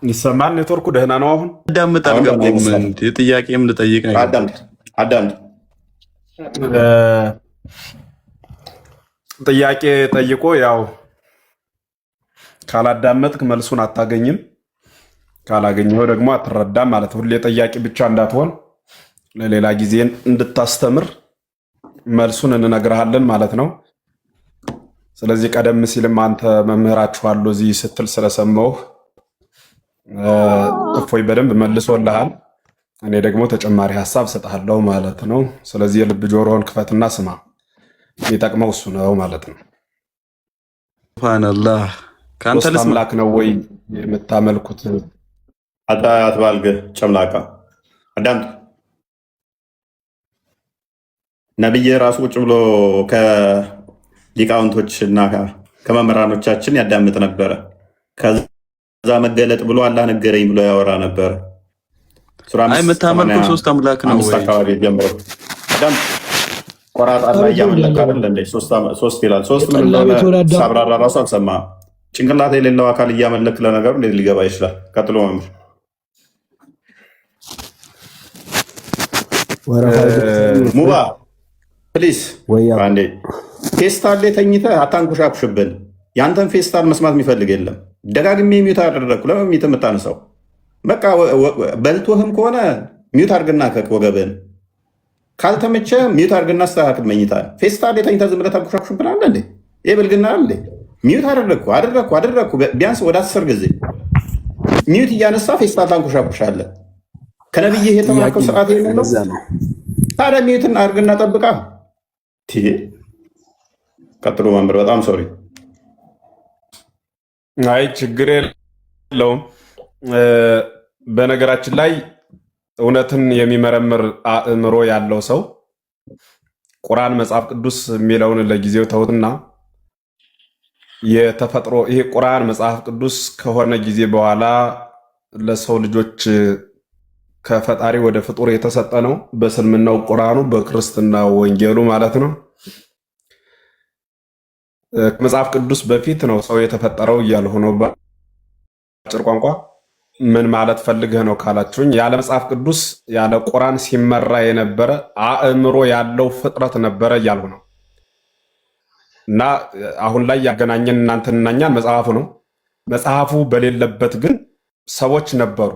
ይሰማል? ኔትወርኩ ደህና ነው አሁን? አዳምጥ አልገባም። ጥያቄም ልጠይቅ ነው። አዳምጥ። ጥያቄ ጠይቆ ያው ካላዳመጥክ መልሱን አታገኝም፣ ካላገኘው ደግሞ አትረዳም ማለት። ሁሌ ጠያቂ ብቻ እንዳትሆን ለሌላ ጊዜ እንድታስተምር መልሱን እንነግርሃለን ማለት ነው። ስለዚህ ቀደም ሲልም አንተ መምህራችኋለሁ እዚህ ስትል ስለሰማሁህ እፎይ በደንብ መልሶልሃል። እኔ ደግሞ ተጨማሪ ሀሳብ ሰጥሃለሁ ማለት ነው። ስለዚህ የልብ ጆሮህን ክፈትና ስማ፣ የሚጠቅመው እሱ ነው ማለት ነው። ሱብሃንአላህ። ካንተ ሶስት አምላክ ነው ወይ የምታመልኩት? አትባልግ ጨምላቃ። አዳምጥ። ነብይ ራሱ ቁጭ ብሎ ከሊቃውንቶች እና ከመምህራኖቻችን ያዳምጥ ነበረ። ከዛ መገለጥ ብሎ አላህ ነገረኝ ብሎ ያወራ ነበረ። አይ የምታመልኩት ሶስት አምላክ ነው ወይ? አካባቢ ጀምሮ አዳምጥ። ቆራጣ ላይ ያመለከ አይደል እንዴ? ሶስት ይላል። ሶስት ምን እንደሆነ ሳብራራ ራሱ አልሰማህም። ጭንቅላት የሌለው አካል እያመለክ ለነገሩ እንዴት ሊገባ ይችላል? ቀጥሎ መምህር ሙባ ፕሊስ አንዴ ፌስታል ላይ ተኝተህ አታንኩሻኩሽብን። ያንተን ፌስታል መስማት የሚፈልግ የለም። ደጋግሜ ሚዩት አደረግኩ። ለምን ሚዩት የምታነሳው? በቃ በልቶህም ከሆነ ሚዩት አድርግና ወገብህን ካልተመቸ ሚዩት አድርግና አስተካክል። መኝታል ፌስታል ላይ ተኝተህ ዝም ብለህ ታንኩሻኩሽብን አለ እንዴ? ይህ ብልግና እንዴ? ሚዩት አደረግኩ ቢያንስ ወደ 10 ጊዜ ሚዩት እያነሳ ፌስታል ታንኩሻኩሻለህ። ከነብይህ የተማርከው ስርዓት የሌለው ታዲያ ሚዩትን አድርግና ጠብቃ። ቀጥሎ መምህር። በጣም ሶሪ። አይ ችግር የለውም። በነገራችን ላይ እውነትን የሚመረምር አእምሮ ያለው ሰው ቁርአን መጽሐፍ ቅዱስ የሚለውን ለጊዜው ተውትና የተፈጥሮ ይሄ ቁርአን መጽሐፍ ቅዱስ ከሆነ ጊዜ በኋላ ለሰው ልጆች ከፈጣሪ ወደ ፍጡር የተሰጠ ነው። በእስልምናው ቁርአኑ፣ በክርስትና ወንጌሉ ማለት ነው። ከመጽሐፍ ቅዱስ በፊት ነው ሰው የተፈጠረው እያልሁ ነው። በአጭር ቋንቋ ምን ማለት ፈልገህ ነው ካላችሁኝ፣ ያለ መጽሐፍ ቅዱስ ያለ ቁርአን ሲመራ የነበረ አእምሮ ያለው ፍጥረት ነበረ እያልሁ ነው። እና አሁን ላይ ያገናኘን እናንተንና እኛን መጽሐፉ ነው። መጽሐፉ በሌለበት ግን ሰዎች ነበሩ፣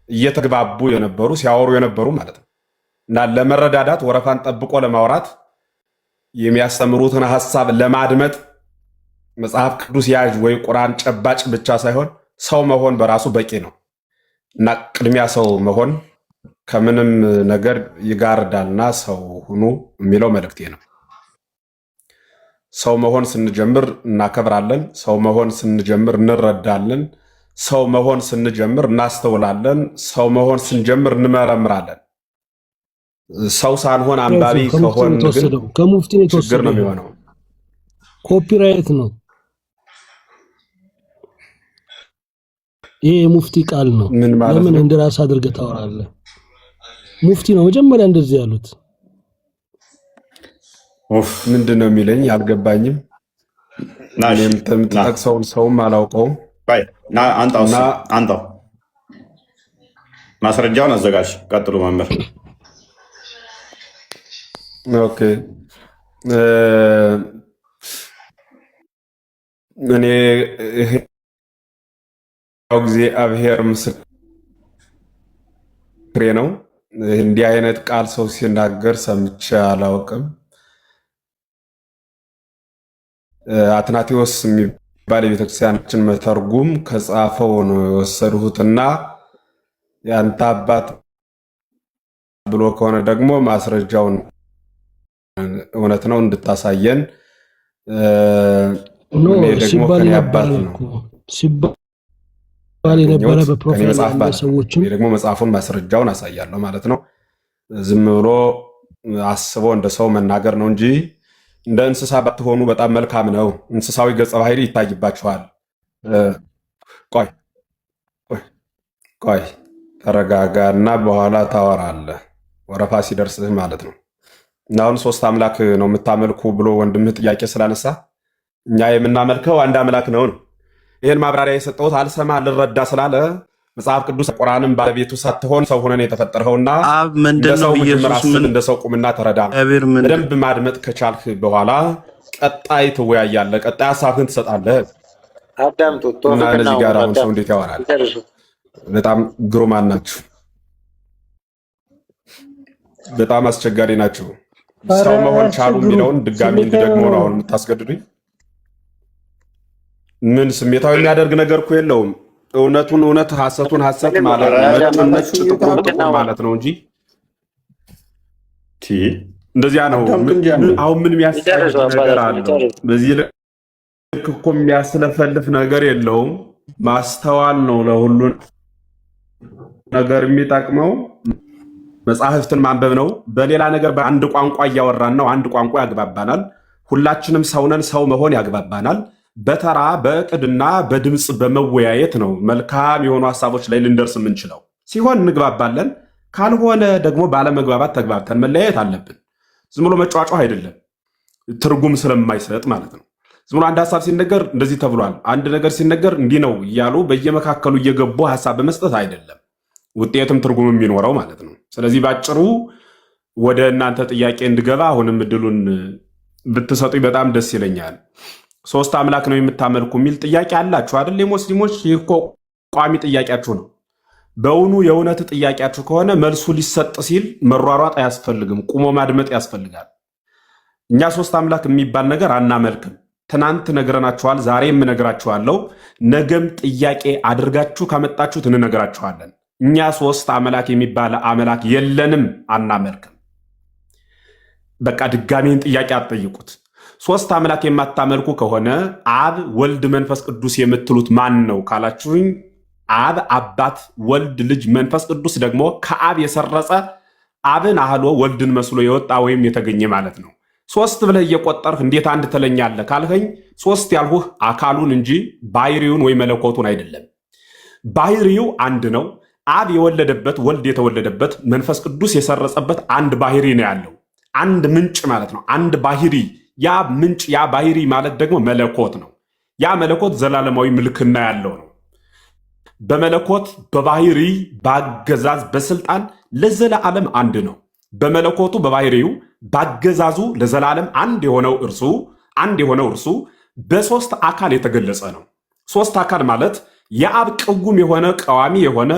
እየተግባቡ የነበሩ ሲያወሩ የነበሩ ማለት ነው። እና ለመረዳዳት ወረፋን ጠብቆ ለማውራት የሚያስተምሩትን ሀሳብ ለማድመጥ መጽሐፍ ቅዱስ ያዥ ወይ ቁርአን ጨባጭ ብቻ ሳይሆን ሰው መሆን በራሱ በቂ ነው። እና ቅድሚያ ሰው መሆን ከምንም ነገር ይጋርዳልና ሰው ሁኑ የሚለው መልእክቴ ነው። ሰው መሆን ስንጀምር እናከብራለን። ሰው መሆን ስንጀምር እንረዳለን። ሰው መሆን ስንጀምር እናስተውላለን። ሰው መሆን ስንጀምር እንመረምራለን። ሰው ሳንሆን አንባቢ ከሆን ግን ከሙፍቲ ነው ችግር ነው የሚሆነው። ኮፒራይት ነው ይሄ የሙፍቲ ቃል ነው። ለምን እንደራስ አድርገህ ታወራለህ? ሙፍቲ ነው መጀመሪያ እንደዚህ ያሉት። ምንድን ነው የሚለኝ አልገባኝም። የምትጠቅሰውን ሰውም አላውቀውም። አንጣው ማስረጃውን አዘጋጅ። ቀጥሉ መምህር። ኦኬ እኔ እግዚአብሔር ምስክሬ ነው። እንዲህ አይነት ቃል ሰው ሲናገር ሰምቼ አላውቅም። አትናቴዎስ የሚባል የቤተክርስቲያናችን መተርጉም ከጻፈው ነው የወሰድሁትና ያንተ አባት ብሎ ከሆነ ደግሞ ማስረጃውን እውነት ነው እንድታሳየን። እኔ ደግሞ ከኔ አባት ነው ሲባል የነበረ በፕሮፌት ሰዎችም ደግሞ መጽሐፉን ማስረጃውን አሳያለሁ ማለት ነው። ዝም ብሎ አስቦ እንደ ሰው መናገር ነው እንጂ እንደ እንስሳ ባትሆኑ በጣም መልካም ነው። እንስሳዊ ገጸ ባህሪ ይታይባችኋል። ቆይ ተረጋጋ እና በኋላ ታወራለህ፣ ወረፋ ሲደርስህ ማለት ነው። እና አሁን ሶስት አምላክ ነው የምታመልኩ ብሎ ወንድምህ ጥያቄ ስላነሳ እኛ የምናመልከው አንድ አምላክ ነው። ይህን ማብራሪያ የሰጠሁት አልሰማ ልረዳ ስላለ መጽሐፍ ቅዱስ ቁርአንን ባለቤቱ ሳትሆን ሰው ሆነን የተፈጠርኸውና አብ ምንድነው? ኢየሱስ ምን እንደ ሰው ቁምና ተረዳ። በደንብ ማድመጥ ከቻልክ በኋላ ቀጣይ ትወያያለህ፣ ቀጣይ ሀሳብህን ትሰጣለህ። እና እነዚህ ጋር አሁን ሰው እንዴት ያወራል? በጣም ግሩማን ናችሁ፣ በጣም አስቸጋሪ ናቸው። ሰው መሆን ቻሉ የሚለውን ድጋሚ እንድደግሞ ነው አሁን የምታስገድዱኝ? ምን ስሜታዊ የሚያደርግ ነገር እኮ የለውም። እውነቱን እውነት ሐሰቱን ሐሰት ማለት ነው። ነጭ ጥቁር ጥቁር ማለት ነው እንጂ እንደዚያ ነው። አሁን ምን የሚያስጨርስ ነገር አለው? በዚህ ልክ እኮ የሚያስለፈልፍ ነገር የለውም። ማስተዋል ነው ለሁሉ ነገር የሚጠቅመው። መጽሐፍትን ማንበብ ነው። በሌላ ነገር በአንድ ቋንቋ እያወራን ነው። አንድ ቋንቋ ያግባባናል። ሁላችንም ሰውነን፣ ሰው መሆን ያግባባናል። በተራ በእቅድና በድምፅ በመወያየት ነው መልካም የሆኑ ሀሳቦች ላይ ልንደርስ የምንችለው። ሲሆን እንግባባለን፣ ካልሆነ ደግሞ ባለመግባባት ተግባብተን መለያየት አለብን። ዝም ብሎ መጫዋጫው አይደለም፣ ትርጉም ስለማይሰጥ ማለት ነው። ዝም ብሎ አንድ ሀሳብ ሲነገር እንደዚህ ተብሏል፣ አንድ ነገር ሲነገር እንዲህ ነው እያሉ በየመካከሉ እየገቡ ሀሳብ በመስጠት አይደለም ውጤትም ትርጉም የሚኖረው ማለት ነው። ስለዚህ ባጭሩ ወደ እናንተ ጥያቄ እንድገባ አሁንም እድሉን ብትሰጡኝ በጣም ደስ ይለኛል። ሶስት አምላክ ነው የምታመልኩ የሚል ጥያቄ አላችሁ አይደል? የሙስሊሞች ይህ እኮ ቋሚ ጥያቄያችሁ ነው። በእውኑ የእውነት ጥያቄያችሁ ከሆነ መልሱ ሊሰጥ ሲል መሯሯጥ አያስፈልግም፣ ቁሞ ማድመጥ ያስፈልጋል። እኛ ሶስት አምላክ የሚባል ነገር አናመልክም። ትናንት ነግረናችኋል፣ ዛሬም እነግራችኋለሁ። ነገም ጥያቄ አድርጋችሁ ካመጣችሁት እንነግራችኋለን። እኛ ሶስት አምላክ የሚባል አምላክ የለንም፣ አናመልክም። በቃ ድጋሜን ጥያቄ አትጠይቁት። ሶስት አምላክ የማታመልኩ ከሆነ አብ፣ ወልድ፣ መንፈስ ቅዱስ የምትሉት ማን ነው ካላችሁኝ፣ አብ አባት፣ ወልድ ልጅ፣ መንፈስ ቅዱስ ደግሞ ከአብ የሰረጸ አብን አህሎ ወልድን መስሎ የወጣ ወይም የተገኘ ማለት ነው። ሶስት ብለህ እየቆጠርህ እንዴት አንድ ትለኛለህ ካልኸኝ፣ ሶስት ያልሁህ አካሉን እንጂ ባህሪውን ወይ መለኮቱን አይደለም። ባህሪው አንድ ነው። አብ የወለደበት፣ ወልድ የተወለደበት፣ መንፈስ ቅዱስ የሰረጸበት አንድ ባህሪ ነው ያለው። አንድ ምንጭ ማለት ነው። አንድ ባህሪ። ያ ምንጭ ያ ባህሪ ማለት ደግሞ መለኮት ነው። ያ መለኮት ዘላለማዊ ምልክና ያለው ነው። በመለኮት በባህሪ በአገዛዝ በስልጣን ለዘላለም አንድ ነው። በመለኮቱ በባህሪው ባገዛዙ ለዘላለም አንድ የሆነው እርሱ በሶስት አካል የተገለጸ ነው። ሶስት አካል ማለት የአብ ቅጉም የሆነ ቀዋሚ የሆነ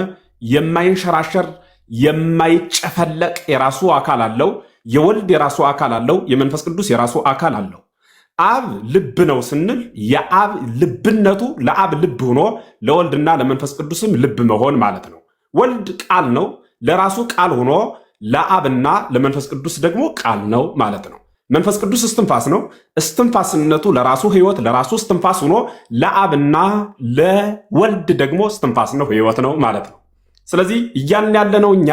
የማይንሸራሸር የማይጨፈለቅ የራሱ አካል አለው። የወልድ የራሱ አካል አለው። የመንፈስ ቅዱስ የራሱ አካል አለው። አብ ልብ ነው ስንል የአብ ልብነቱ ለአብ ልብ ሆኖ ለወልድና ለመንፈስ ቅዱስም ልብ መሆን ማለት ነው። ወልድ ቃል ነው፣ ለራሱ ቃል ሆኖ ለአብና ለመንፈስ ቅዱስ ደግሞ ቃል ነው ማለት ነው። መንፈስ ቅዱስ እስትንፋስ ነው። እስትንፋስነቱ ለራሱ ሕይወት ለራሱ እስትንፋስ ሆኖ ለአብና ለወልድ ደግሞ እስትንፋስ ነው፣ ሕይወት ነው ማለት ነው። ስለዚህ እያልን ያለነው እኛ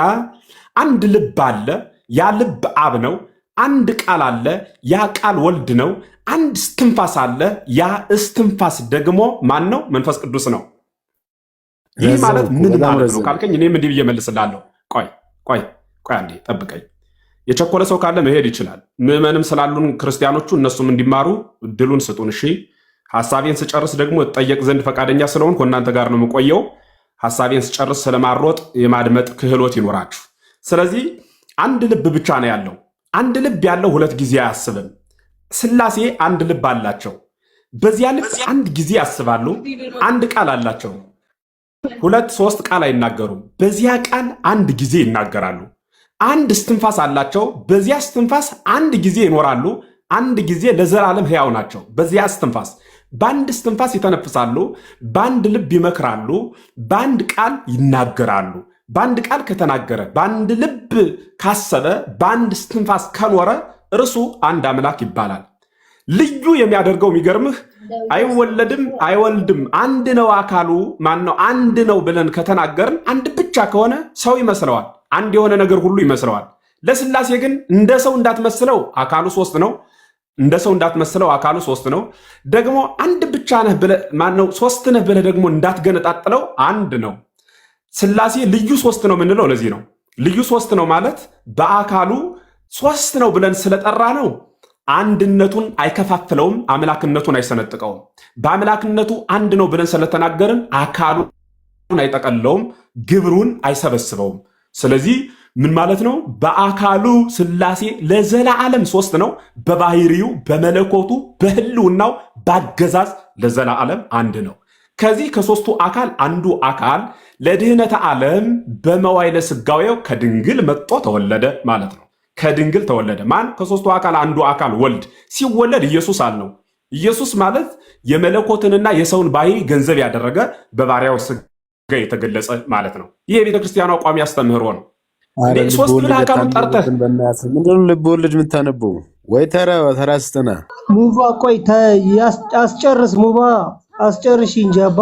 አንድ ልብ አለ፣ ያ ልብ አብ ነው። አንድ ቃል አለ፣ ያ ቃል ወልድ ነው። አንድ እስትንፋስ አለ፣ ያ እስትንፋስ ደግሞ ማን ነው? መንፈስ ቅዱስ ነው። ይህ ማለት ምን ማለት ነው ካልከኝ እኔም እንዲህ ብዬ መልስላለሁ። ቆይ አንዴ ጠብቀኝ። የቸኮለ ሰው ካለ መሄድ ይችላል። ምዕመንም ስላሉን ክርስቲያኖቹ እነሱም እንዲማሩ እድሉን ስጡን። እሺ፣ ሐሳቤን ስጨርስ ደግሞ እጠየቅ ዘንድ ፈቃደኛ ስለሆንኩ እናንተ ጋር ነው የምቆየው። ሐሳቤን ስጨርስ ስለማሮጥ የማድመጥ ክህሎት ይኖራችሁ። ስለዚህ አንድ ልብ ብቻ ነው ያለው። አንድ ልብ ያለው ሁለት ጊዜ አያስብም። ሥላሴ አንድ ልብ አላቸው። በዚያ ልብ አንድ ጊዜ ያስባሉ። አንድ ቃል አላቸው። ሁለት ሶስት ቃል አይናገሩም። በዚያ ቃል አንድ ጊዜ ይናገራሉ። አንድ እስትንፋስ አላቸው። በዚያ እስትንፋስ አንድ ጊዜ ይኖራሉ። አንድ ጊዜ ለዘላለም ሕያው ናቸው። በዚያ እስትንፋስ በአንድ እስትንፋስ ይተነፍሳሉ። በአንድ ልብ ይመክራሉ። በአንድ ቃል ይናገራሉ። በአንድ ቃል ከተናገረ፣ በአንድ ልብ ካሰበ፣ በአንድ እስትንፋስ ከኖረ እርሱ አንድ አምላክ ይባላል። ልዩ የሚያደርገው የሚገርምህ አይወለድም አይወልድም፣ አንድ ነው አካሉ ማን ነው? አንድ ነው ብለን ከተናገርን አንድ ብቻ ከሆነ ሰው ይመስለዋል። አንድ የሆነ ነገር ሁሉ ይመስለዋል። ለሥላሴ ግን እንደ ሰው እንዳትመስለው አካሉ ሶስት ነው። እንደ ሰው እንዳትመስለው አካሉ ሶስት ነው። ደግሞ አንድ ብቻ ነህ ብለህ ማነው ሶስት ነህ ብለህ ደግሞ እንዳትገነጣጥለው አንድ ነው። ሥላሴ ልዩ ሶስት ነው የምንለው ለዚህ ነው። ልዩ ሶስት ነው ማለት በአካሉ ሶስት ነው ብለን ስለጠራ ነው። አንድነቱን አይከፋፍለውም፣ አምላክነቱን አይሰነጥቀውም። በአምላክነቱ አንድ ነው ብለን ስለተናገርን አካሉ አይጠቀለውም፣ ግብሩን አይሰበስበውም። ስለዚህ ምን ማለት ነው? በአካሉ ሥላሴ ለዘላለም ሶስት ነው። በባህሪው በመለኮቱ በህልውናው ባገዛዝ ለዘላለም አንድ ነው። ከዚህ ከሶስቱ አካል አንዱ አካል ለድህነተ ዓለም በመዋዕለ ሥጋዌው ከድንግል መጥቶ ተወለደ ማለት ነው። ከድንግል ተወለደ ማን? ከሶስቱ አካል አንዱ አካል ወልድ ሲወለድ ኢየሱስ አልነው። ኢየሱስ ማለት የመለኮትንና የሰውን ባህሪ ገንዘብ ያደረገ በባሪያው ሥጋ የተገለጸ ማለት ነው። ይህ የቤተ ክርስቲያኗ ቋሚ አስተምህሮ ነው። ሶስት ብለህ አካሉን ጠርተህ ምንድን ነው ልብ ወለድ የምታነበው? ወይ ተራ ስተና ሙባ ቆይ አስጨርስ፣ ሙባ አስጨርሽ እንጂ አባ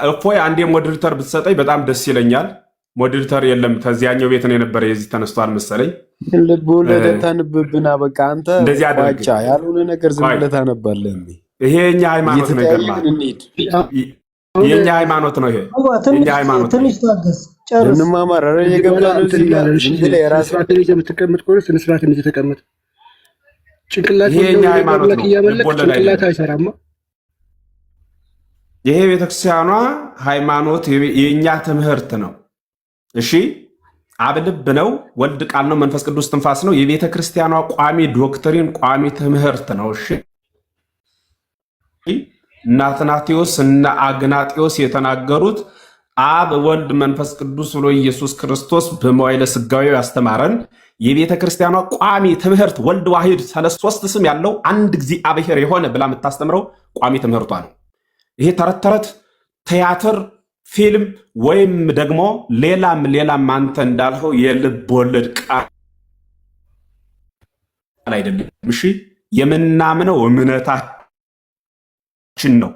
እፎይ አንዴ ሞዴሬተር ብትሰጠኝ በጣም ደስ ይለኛል። ሞዴሬተር የለም፣ ከዚያኛው ቤት ነው የነበረ፣ የዚህ ተነስቷል መሰለኝ። ልብ ወለድ ታነብብና በቃ አንተ ዋጫ ያልሆነ ነገር ዝም ብለህ ታነባለህ። ይሄ የኛ ሃይማኖት ነው። ይገርማል። የኛ ሃይማኖት ነው። ይሄ የኛ ሃይማኖት ትንሽ ታገስ፣ ጨርስ። እንማማር። ኧረ የገባን እዚህ ጋር እንግዲህ የራስህን ይዘህ የምትቀመጥ ከሆነ ስነ ስርዓት ይዘህ ተቀመጥ። ጭንቅላት ይሄ የኛ ሃይማኖት ነው። ጭንቅላት አይሰራማ። ይሄ ቤተክርስቲያኗ ሃይማኖት የኛ ትምህርት ነው። እሺ አብ ልብ ነው፣ ወልድ ቃል ነው፣ መንፈስ ቅዱስ ትንፋስ ነው። የቤተ ክርስቲያኗ ቋሚ ዶክትሪን ቋሚ ትምህርት ነው። እሺ እና አትናቴዎስ እና አግናጤዎስ የተናገሩት አብ ወልድ መንፈስ ቅዱስ ብሎ ኢየሱስ ክርስቶስ በመዋዕለ ሥጋዌው ያስተማረን የቤተ ክርስቲያኗ ቋሚ ትምህርት ወልድ ዋሂድ ሶስት ስም ያለው አንድ እግዚአብሔር የሆነ ብላ የምታስተምረው ቋሚ ትምህርቷ ነው። ይሄ ተረት ተረት ቲያትር ፊልም ወይም ደግሞ ሌላም አንተ እንዳልኸው የልብ ወለድ ቃል አይደለም። እሺ የምናምነው እምነታችን ነው።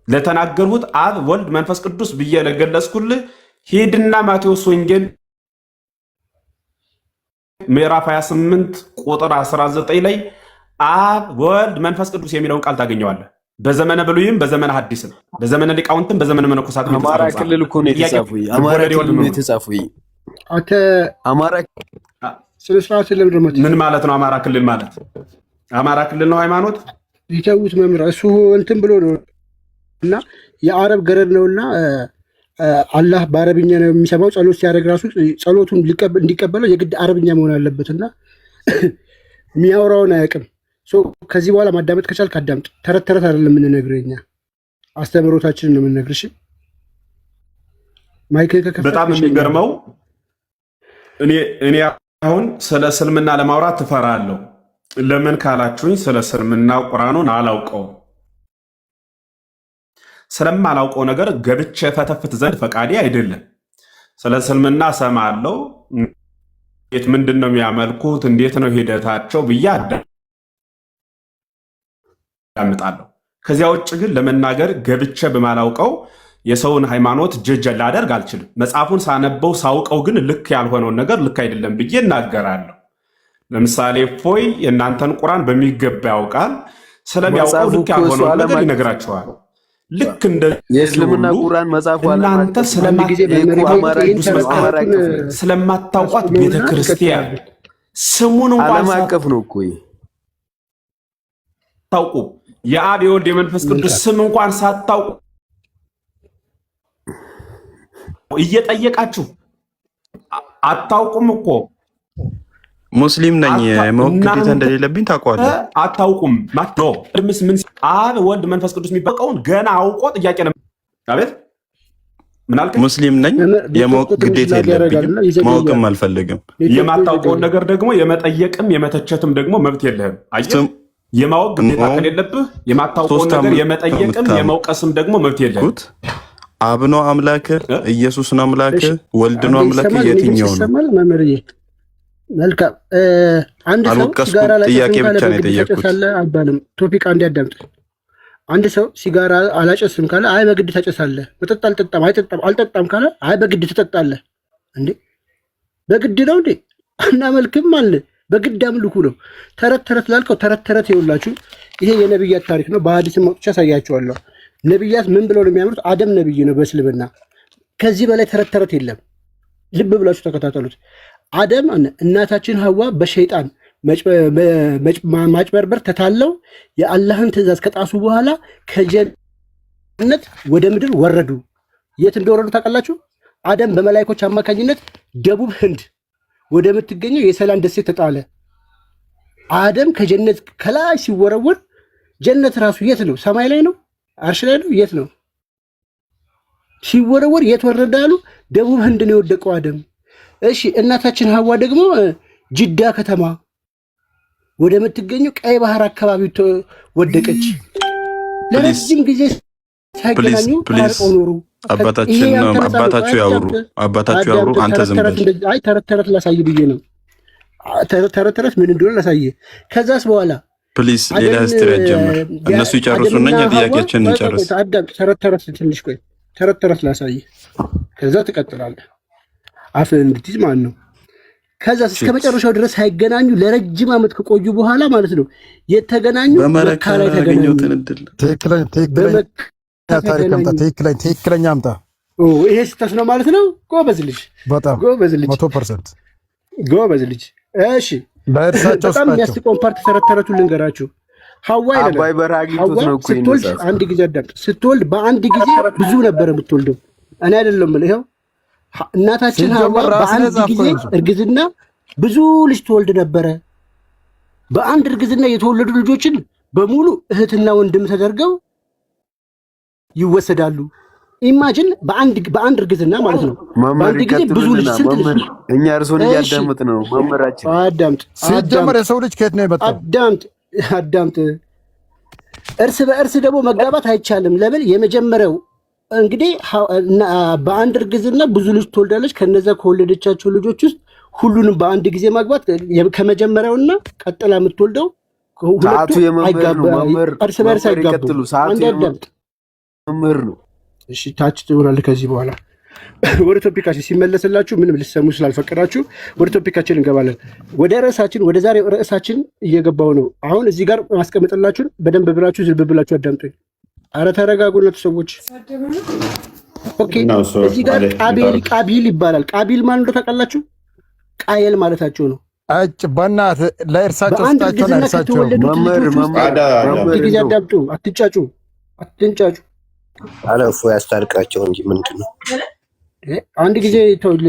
ለተናገርሁት አብ ወልድ መንፈስ ቅዱስ ብዬ ለገለጽኩልህ ሂድና ማቴዎስ ወንጌል ምዕራፍ 28 ቁጥር 19 ላይ አብ ወልድ መንፈስ ቅዱስ የሚለውን ቃል ታገኘዋለህ። በዘመነ ብሉይም በዘመነ ሐዲስም በዘመነ ሊቃውንትም በዘመነ መነኮሳትም አማራ ክልል እኮ ነው የተጻፈው። አማራ ክልል ነው የተጻፈው። አንተ አማራ ስለስራው ለምድረመት ምን ማለት ነው? አማራ ክልል ማለት አማራ ክልል ነው ሃይማኖት ይተውት መምራ እሱ እንትን ብሎ ነው እና የአረብ ገረድ ነውና አላህ በአረብኛ ነው የሚሰማው። ጸሎት ሲያደርግ ራሱ ጸሎቱን እንዲቀበለው የግድ አረብኛ መሆን አለበትና የሚያወራውን አያውቅም። ከዚህ በኋላ ማዳመጥ ከቻልክ አዳምጥ። ተረት ተረት አይደለም የምንነግርህ፣ እኛ አስተምህሮታችንን ነው የምንነግርሽ። ማይክል ከከፈተ በጣም የሚገርመው እኔ አሁን ስለ እስልምና ለማውራት ትፈራለሁ። ለምን ካላችሁኝ ስለ እስልምና ቁርአኑን አላውቀውም። ስለማላውቀው ነገር ገብቼ ፈተፍት ዘንድ ፈቃዴ አይደለም። ስለ እስልምና ሰማለሁ። እንዴት ምንድን ነው የሚያመልኩት፣ እንዴት ነው ሂደታቸው ብዬ አዳምጣለሁ። ከዚያ ውጭ ግን ለመናገር ገብቼ በማላውቀው የሰውን ሃይማኖት ጀጀ ላደርግ አልችልም። መጽሐፉን ሳነበው ሳውቀው ግን ልክ ያልሆነውን ነገር ልክ አይደለም ብዬ እናገራለሁ። ለምሳሌ እፎይ የእናንተን ቁርአን በሚገባ ያውቃል። ስለሚያውቀው ልክ ያልሆነውን ነገር ይነግራቸዋል። ልክ እንደ የእስልምና ቁርአን መጽሐፉ እናንተ ስለማታውቋት ቤተክርስቲያን ስሙን እንኳን ዓለም አቀፍ ነው እኮ ታውቁ የአብ የወልድ የመንፈስ ቅዱስ ስም እንኳን ሳታውቁ እየጠየቃችሁ አታውቁም እኮ። ሙስሊም ነኝ ማወቅ ግዴታ እንደሌለብኝ ታውቀዋለህ። አታውቁም ማቶ ምን አብ ወልድ መንፈስ ቅዱስ የሚባለውን ገና አውቆ ጥያቄ ነው። አቤት ምን አልከኝ? ሙስሊም ነኝ የማወቅ ግዴታ የለብኝም፣ ማወቅም አልፈልግም። የማታውቀውን ነገር ደግሞ የመጠየቅም የመተቸትም ደግሞ መብት የለህም። አየህ የማወቅ ግዴታ ከሌለብህ የማታውቀውን ነገር የመጠየቅም የመውቀስም ደግሞ መብት የለህም። አብ ነው አምላክ፣ ኢየሱስ ነው አምላክ፣ ወልድ ነው አምላክ። የትኛው ነው? መልካም አንድ ሰው ሲጋራ ጥያቄ ብቻ ነው የጠየቅኩት። አባልም ቶፒክ አንድ ያዳምጥ። አንድ ሰው ሲጋራ አላጨስም ካለ አይ በግድ ታጨሳለህ። መጠጥ አልጠጣም ካለ አይ በግድ ትጠጣለህ። እንዴ በግድ ነው እንዴ? አናመልክም አለ በግድ አምልኩ ነው። ተረት ተረት ላልከው ተረት ተረት ይውላችሁ። ይሄ የነብያት ታሪክ ነው። በሐዲስም ወጥቼ ያሳያችኋለሁ። ነብያት ምን ብለው ነው የሚያምሩት? አደም ነብይ ነው በእስልምና። ከዚህ በላይ ተረት ተረት የለም። ልብ ብላችሁ ተከታተሉት። አደም እናታችን ሐዋ በሸይጣን ማጭበርበር ተታለው የአላህን ትእዛዝ ከጣሱ በኋላ ከጀነት ከገነት ወደ ምድር ወረዱ። የት እንደወረዱ ታውቃላችሁ? አደም በመላእክቶች አማካኝነት ደቡብ ህንድ ወደ ምትገኘው የሰላም ደሴት ተጣለ። አደም ከጀነት ከላይ ሲወረወር ጀነት ራሱ የት ነው? ሰማይ ላይ ነው? አርሽ ላይ ነው? የት ነው ሲወረወር? የት ወረደ አሉ? ደቡብ ህንድ ነው የወደቀው አደም። እሺ እናታችን ሐዋ ደግሞ ጅዳ ከተማ ወደ ምትገኘው ቀይ ባህር አካባቢ ወደቀች። ለረጅም ጊዜ ሳይገናኙ ታርቀው ኖሩ። አባታችሁ ያውሩ። አንተ ዝም በል። አይ ተረት ላሳይ ብዬ ነው። ተረት ምን እንደሆነ ላሳይ። ከዛስ በኋላ ፕሊዝ ሌላ ስትሪ ጀምር። እነሱ ይጨርሱና እኛ ጥያቄያችንን እንጨርስ። ተረት ትንሽ ቆይ። ተረት ላሳይ። ከዛ ትቀጥላለህ። አፍህን እንድትይዝ ማለት ነው። ከዛ እስከ መጨረሻው ድረስ ሳይገናኙ ለረጅም ዓመት ከቆዩ በኋላ ማለት ነው የተገናኙ በመለካ ላይ ተገናኙ። ትክክለኛ አምጣ። ይሄ ስህተት ነው ማለት ነው። ጎበዝ ልጅ፣ በጣም ጎበዝ ልጅ፣ 100% ጎበዝ ልጅ። እሺ በጣም የሚያስቀውን ፓርት ተረቱን ልንገራችሁ። ሐዋ ስትወልድ አንድ ጊዜ አዳምጥ። ስትወልድ በአንድ ጊዜ ብዙ ነበር የምትወልደው። እኔ አይደለም የምልህ። ይኸው እናታችን ሐዋ በአንድ ጊዜ እርግዝና ብዙ ልጅ ትወልድ ነበረ። በአንድ እርግዝና የተወለዱ ልጆችን በሙሉ እህትና ወንድም ተደርገው ይወሰዳሉ። ኢማጂን በአንድ እርግዝና ማለት ነው። በአንድ ጊዜ ብዙ ልጅ ስንት ልጅ? እኛ እርሶን እያዳምጥ ነው መምህራችን። አዳምጥ። ሲጀመር የሰው ልጅ ከየት ነው የመጣው? አዳምጥ። እርስ በእርስ ደግሞ መጋባት አይቻልም። ለምን? የመጀመሪያው እንግዲህ በአንድ እርግዝና ብዙ ልጅ ትወልዳለች። ከነዛ ከወለደቻቸው ልጆች ውስጥ ሁሉንም በአንድ ጊዜ ማግባት ከመጀመሪያውና ቀጥላ የምትወልደው ሁለቱ እርስ በእርስ አይጋቡ። አንድ አዳምጥ መምህር ነው። እሺ ታች ትሆናለህ። ከዚህ በኋላ ወደ ቶፒካችን ሲመለስላችሁ ምንም ልሰሙ ስላልፈቀዳችሁ ወደ ቶፒካችን እንገባለን። ወደ ርዕሳችን፣ ወደ ዛሬው ርዕሳችን እየገባው ነው። አሁን እዚህ ጋር ማስቀመጥላችሁን በደንብ ብላችሁ ዝም ብላችሁ አዳምጡኝ። አረ ተረጋጉነት ሰዎች። ኦኬ እዚህ ጋር ቃቢል ይባላል። ቃቢል ማለት ነው ታውቃላችሁ? ቃየል ማለታቸው ነው። አጭ በእናት ለእርሳቸው ስጣቸው ነው። እርሳቸው ጊዜ አዳምጡ። አትንጫጩ። አለፉ ያስታርቃቸው እንጂ ምንድነው? አንድ ጊዜ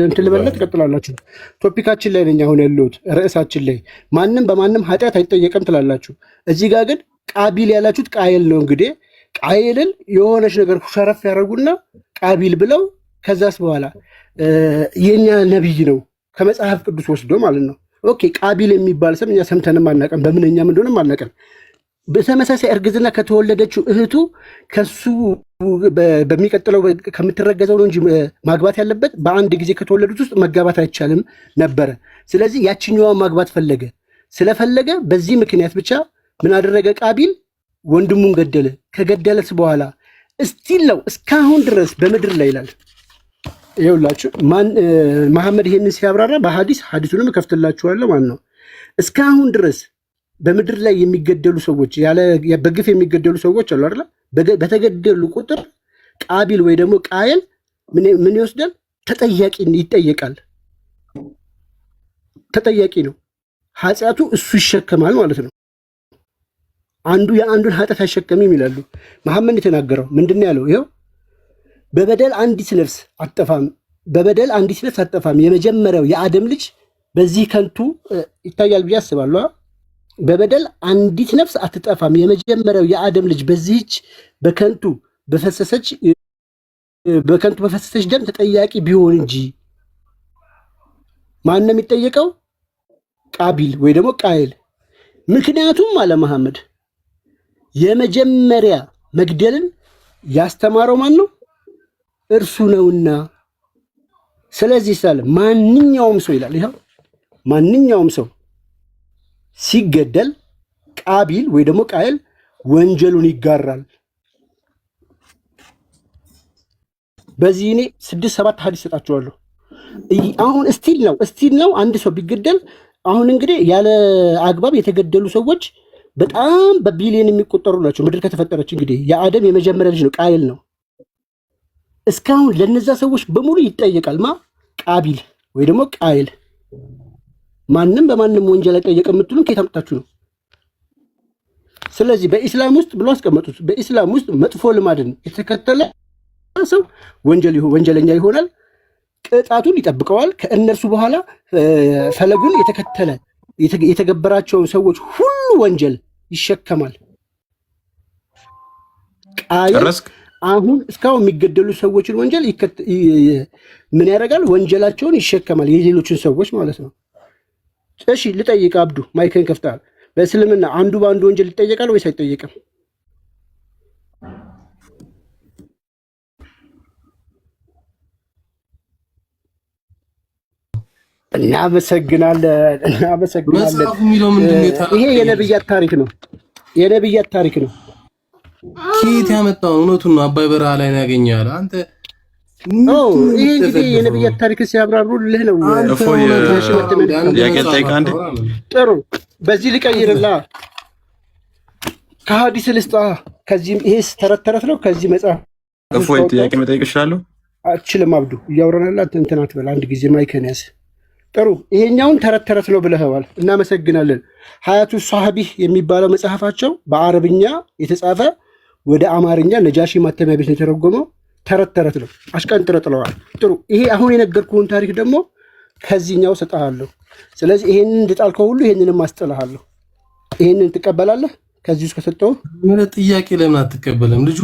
እንትን ልበለት ትቀጥላላችሁ። ቶፒካችን ላይ ነኝ አሁን ያለሁት ርዕሳችን ላይ ማንም በማንም ኃጢአት አይጠየቅም ትላላችሁ። እዚህ ጋር ግን ቃቢል ያላችሁት ቃየል ነው። እንግዲህ ቃየልን የሆነች ነገር ሸረፍ ያደረጉና ቃቢል ብለው ከዛስ በኋላ የኛ ነብይ ነው ከመጽሐፍ ቅዱስ ወስዶ ማለት ነው። ኦኬ ቃቢል የሚባል ስም እኛ ሰምተንም አናውቅም፣ በምንኛም እንደሆነም አናውቅም። በተመሳሳይ እርግዝና ከተወለደችው እህቱ ከሱ በሚቀጥለው ከምትረገዘው ነው እንጂ ማግባት ያለበት በአንድ ጊዜ ከተወለዱት ውስጥ መጋባት አይቻልም ነበረ። ስለዚህ ያችኛዋን ማግባት ፈለገ። ስለፈለገ በዚህ ምክንያት ብቻ ምን አደረገ? ቃቢል ወንድሙን ገደለ። ከገደለት በኋላ እስቲል ነው እስካሁን ድረስ በምድር ላይ ይላል። ይኸውላችሁ መሐመድ ይሄንን ሲያብራራ ሐዲሱንም እከፍትላችኋለሁ ማለት ነው። እስካሁን ድረስ በምድር ላይ የሚገደሉ ሰዎች በግፍ የሚገደሉ ሰዎች አሉ አይደል? በተገደሉ ቁጥር ቃቢል ወይ ደግሞ ቃየል ምን ይወስዳል? ተጠያቂ ይጠየቃል። ተጠያቂ ነው። ኃጢአቱ እሱ ይሸከማል ማለት ነው። አንዱ የአንዱን ኃጢአት አይሸከምም ይላሉ። መሐመድ የተናገረው ምንድን ያለው? ይኸው በበደል አንዲት ነፍስ አጠፋም። የመጀመሪያው የአደም ልጅ በዚህ ከንቱ ይታያል ብዬ አስባለሁ። በበደል አንዲት ነፍስ አትጠፋም። የመጀመሪያው የአደም ልጅ በዚህች በከንቱ በፈሰሰች ደም ተጠያቂ ቢሆን እንጂ ማን ነው የሚጠየቀው? ቃቢል ወይ ደግሞ ቃየል። ምክንያቱም አለ መሐመድ የመጀመሪያ መግደልን ያስተማረው ማን ነው? እርሱ ነውና። ስለዚህ ሳለ ማንኛውም ሰው ይላል፣ ይኸው ማንኛውም ሰው ሲገደል ቃቢል ወይ ደግሞ ቃየል ወንጀሉን ይጋራል። በዚህ እኔ 6-7 ሐዲስ ሰጣችኋለሁ። አሁን እስቲል ነው አንድ ሰው ቢገደል አሁን እንግዲህ ያለ አግባብ የተገደሉ ሰዎች በጣም በቢሊዮን የሚቆጠሩ ናቸው። ምድር ከተፈጠረች እንግዲህ የአደም የመጀመሪያ ልጅ ነው ቃየል ነው። እስካሁን ለነዛ ሰዎች በሙሉ ይጠየቃል። ቃቢል ወይ ደግሞ ቃየል። ማንም በማንም ወንጀል አይጠየቅ የምትሉን ከየት አምጥታችሁ ነው? ስለዚህ በኢስላም ውስጥ ብሎ አስቀመጡት። በኢስላም ውስጥ መጥፎ ልማድን የተከተለ ሰው ወንጀለኛ ይሆናል፣ ቅጣቱን ይጠብቀዋል። ከእነርሱ በኋላ ፈለጉን የተከተለ የተገበራቸውን ሰዎች ሁሉ ወንጀል ይሸከማል። ቃየል አሁን እስካሁን የሚገደሉ ሰዎችን ወንጀል ምን ያደርጋል? ወንጀላቸውን ይሸከማል፣ የሌሎችን ሰዎች ማለት ነው። እሺ ልጠይቅ፣ አብዱ ማይክን ከፍተሃል። በእስልምና አንዱ በአንዱ ወንጀል ይጠየቃል ወይስ አይጠየቅም? እናመሰግናለን። ይሄ የነብያት ታሪክ ነው፣ የነብያት ታሪክ ነው። ኬት ያመጣው እውነቱን ነው። አባይ በረሃ ላይ ነው ያገኘው አንተ። ይሄ እንግዲህ የነብያት ታሪክ ሲያብራሩልህ ነው። ጥሩ፣ በዚህ ልቀይርላ ከሐዲስ ልስጣ። ከዚህም ይሄስ ተረት ተረት ነው። ከዚህ መጽሐፍ እፎይ ጥያቄ መጠየቅ እችላለሁ? አችልም። አብዱ እያወራናላ እንትን አትበል። አንድ ጊዜ ማይክን ያዝ። ጥሩ፣ ይሄኛውን ተረት ተረት ነው ብለኸዋል። እናመሰግናለን። ሀያቱ ሷህቢህ የሚባለው መጽሐፋቸው በአረብኛ የተጻፈ ወደ አማርኛ ነጃሺ ማተሚያ ቤት የተረጎመው ተረት ተረት ነው። አሽቀንጥረው ጥለዋል። ጥሩ፣ ይሄ አሁን የነገርኩህን ታሪክ ደግሞ ከዚህኛው ሰጠሃለሁ። ስለዚህ ይሄንን እንድጣልከው ሁሉ ይሄንንም አስጥልሃለሁ። ይሄንን ትቀበላለህ? ከዚህ ውስጥ ከሰጠው ምን ጥያቄ ለምን አትቀበልም? ልጁ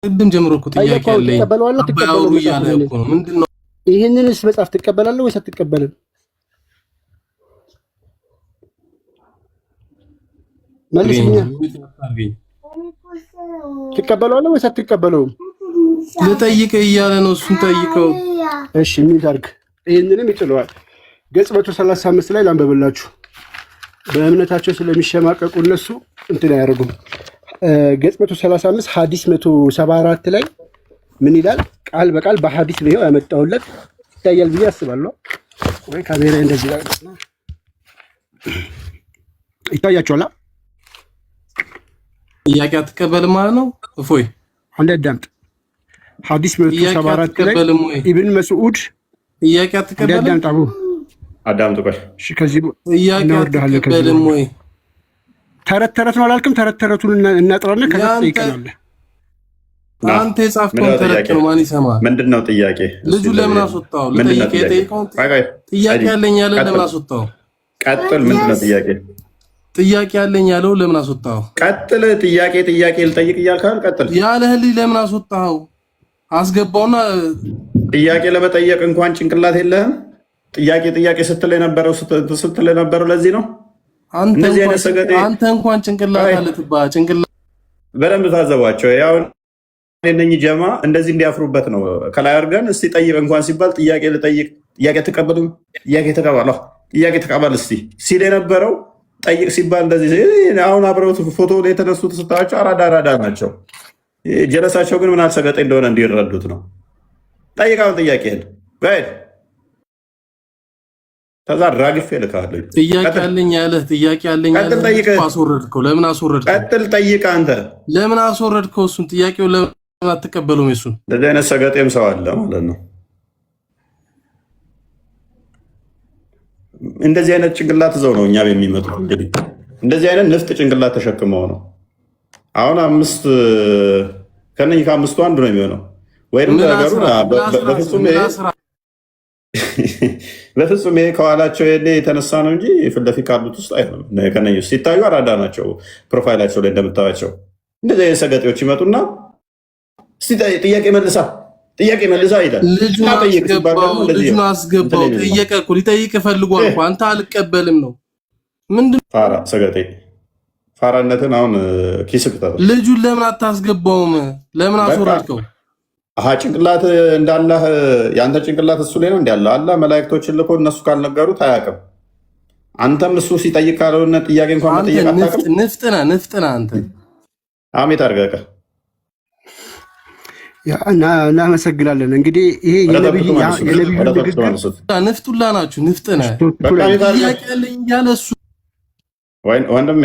ቅድም ጀምሮ እኮ ጥያቄ አለኝ። ትቀበለዋለህ? ትቀበለው እያለ እኮ ነው። ምንድነው? ይሄንንስ መጽሐፍ ትቀበላለህ ወይስ አትቀበልም? መልስልኛ። ትቀበለዋለህ ወይስ አትቀበለውም? ልጠይቅህ እያለ ነው። እሱን ጠይቀው። እሺ ምን ታርግ? ይሄንንም ይጥለዋል። ገጽ 135 ላይ ላንበብላችሁ። በእምነታቸው ስለሚሸማቀቁ እነሱ እንትን አያደርጉም። ገጽ 135 ሐዲስ 174 ላይ ምን ይላል? ቃል በቃል በሐዲስ ነው ያመጣሁለት። ይታያል ብዬ አስባለሁ። ወይ ካሜራ እንደዚህ ላይ ይታያችኋል? ጥያቄ አትቀበልም ማለት ነው። እፎይ አንድ አዳምጥ። ሐዲስ 174 ላይ ኢብን መስዑድ ጥያቄ አትቀበልም? አዳምጥ አቡ አዳምጥ። ቆይ እሺ፣ ከዚህ ጥያቄ አትቀበልም ወይ? ተረት ተረት ነው አላልክም? ተረት ተረቱን እናጥራለን። ከዛ ትጠይቀናለህ። አንተ የጻፍከውን ተረት ነው ማን ይሰማል? ምንድነው ጥያቄ? ልጁ ለምን አስወጣው? ልጠይቅ የጠይቀውን ጥያቄ ያለኝ ያለ ለምን አስወጣው? ቀጥል። ምንድነው ጥያቄ? ጥያቄ ያለኝ ያለው ለምን አስወጣው? ቀጥል። ጥያቄ ልጠይቅ እያልካል። ቀጥል። ያለህ ለምን አስወጣው? አስገባውና ጥያቄ ለመጠየቅ እንኳን ጭንቅላት የለህም። ጥያቄ ስትል የነበረው ለዚህ ነው። አንተ እንኳን ጭንቅላት አለ ትባል። ጭንቅላት በደንብ ታዘቧቸው። ያው እነኚህ ጀማ እንደዚህ እንዲያፍሩበት ነው። ከላይ አድርገን እስቲ ጠይቅ እንኳን ሲባል ጥያቄ ልጠይቅ፣ ጥያቄ ተቀበሉ፣ ጥያቄ ተቀበል እስቲ ሲል የነበረው ጠይቅ ሲባል እንደዚህ። አሁን አብረው ፎቶ የተነሱት ስታቸው አራዳ ናቸው። ጀለሳቸው ግን ምን አልሰገጠ እንደሆነ እንዲረዱት ነው። ጠይቃውን ጥያቄህን ከዛ ራግፌ ልካለሁ። ጥያቄ አለኝ ያለህ ጥያቄ አለኝ ያለህ አስወረድከው። ለምን አስወረድከው? ቀጥል። ጠይቅ። አንተ ለምን አስወረድከው? እሱን ጥያቄው ለምን አትቀበሉም? እሱን እንደዚህ አይነት ሰገጤም ሰው አለ ማለት ነው። እንደዚህ አይነት ጭንቅላት ይዘው ነው እኛ የሚመጡት። እንግዲህ እንደዚህ አይነት ንፍጥ ጭንቅላት ተሸክመው ነው። አሁን ከነኚህ ከአምስቱ አንዱ ነው የሚሆነው ወይ ነገሩ በፍጹም ይሄ ከኋላቸው የተነሳ ነው እንጂ ፊት ለፊት ካሉት ውስጥ አይሆንም። ከነኚህ ውስጥ ሲታዩ አራዳ ናቸው። ፕሮፋይላቸው ላይ እንደምታዩቸው እንደዚህ አይነት ሰገጤዎች ይመጡና ጥያቄ መልሳ ይላል። ልጁን አስገባው። ጠየቀ እኮ ሊጠይቅ ፈልጓል እኮ አንተ አልቀበልም ነው። ምንድን ፋራ ሰገጤ ፋራነትን አሁን ኪስ ክተት። ልጁን ለምን አታስገባውም? ለምን አስወረድከው? ጭንቅላት እንዳላህ የአንተ ጭንቅላት እሱ ላይ ነው እንዳለ አላህ መላእክቶችን ልኮ እነሱ ካልነገሩት አያውቅም። አንተም እሱ ሲጠይቅ ካልሆነ ጥያቄ እንኳን መጠየቅ አታውቅም። ንፍጥና አንተ አሜት አድርገህ እናመሰግናለን። እንግዲህ ይሄ የነብዩ ንፍጡላ ናችሁ። ንፍጥነ ጥያቄ ያለኝ እያለ እሱ ወንድሜ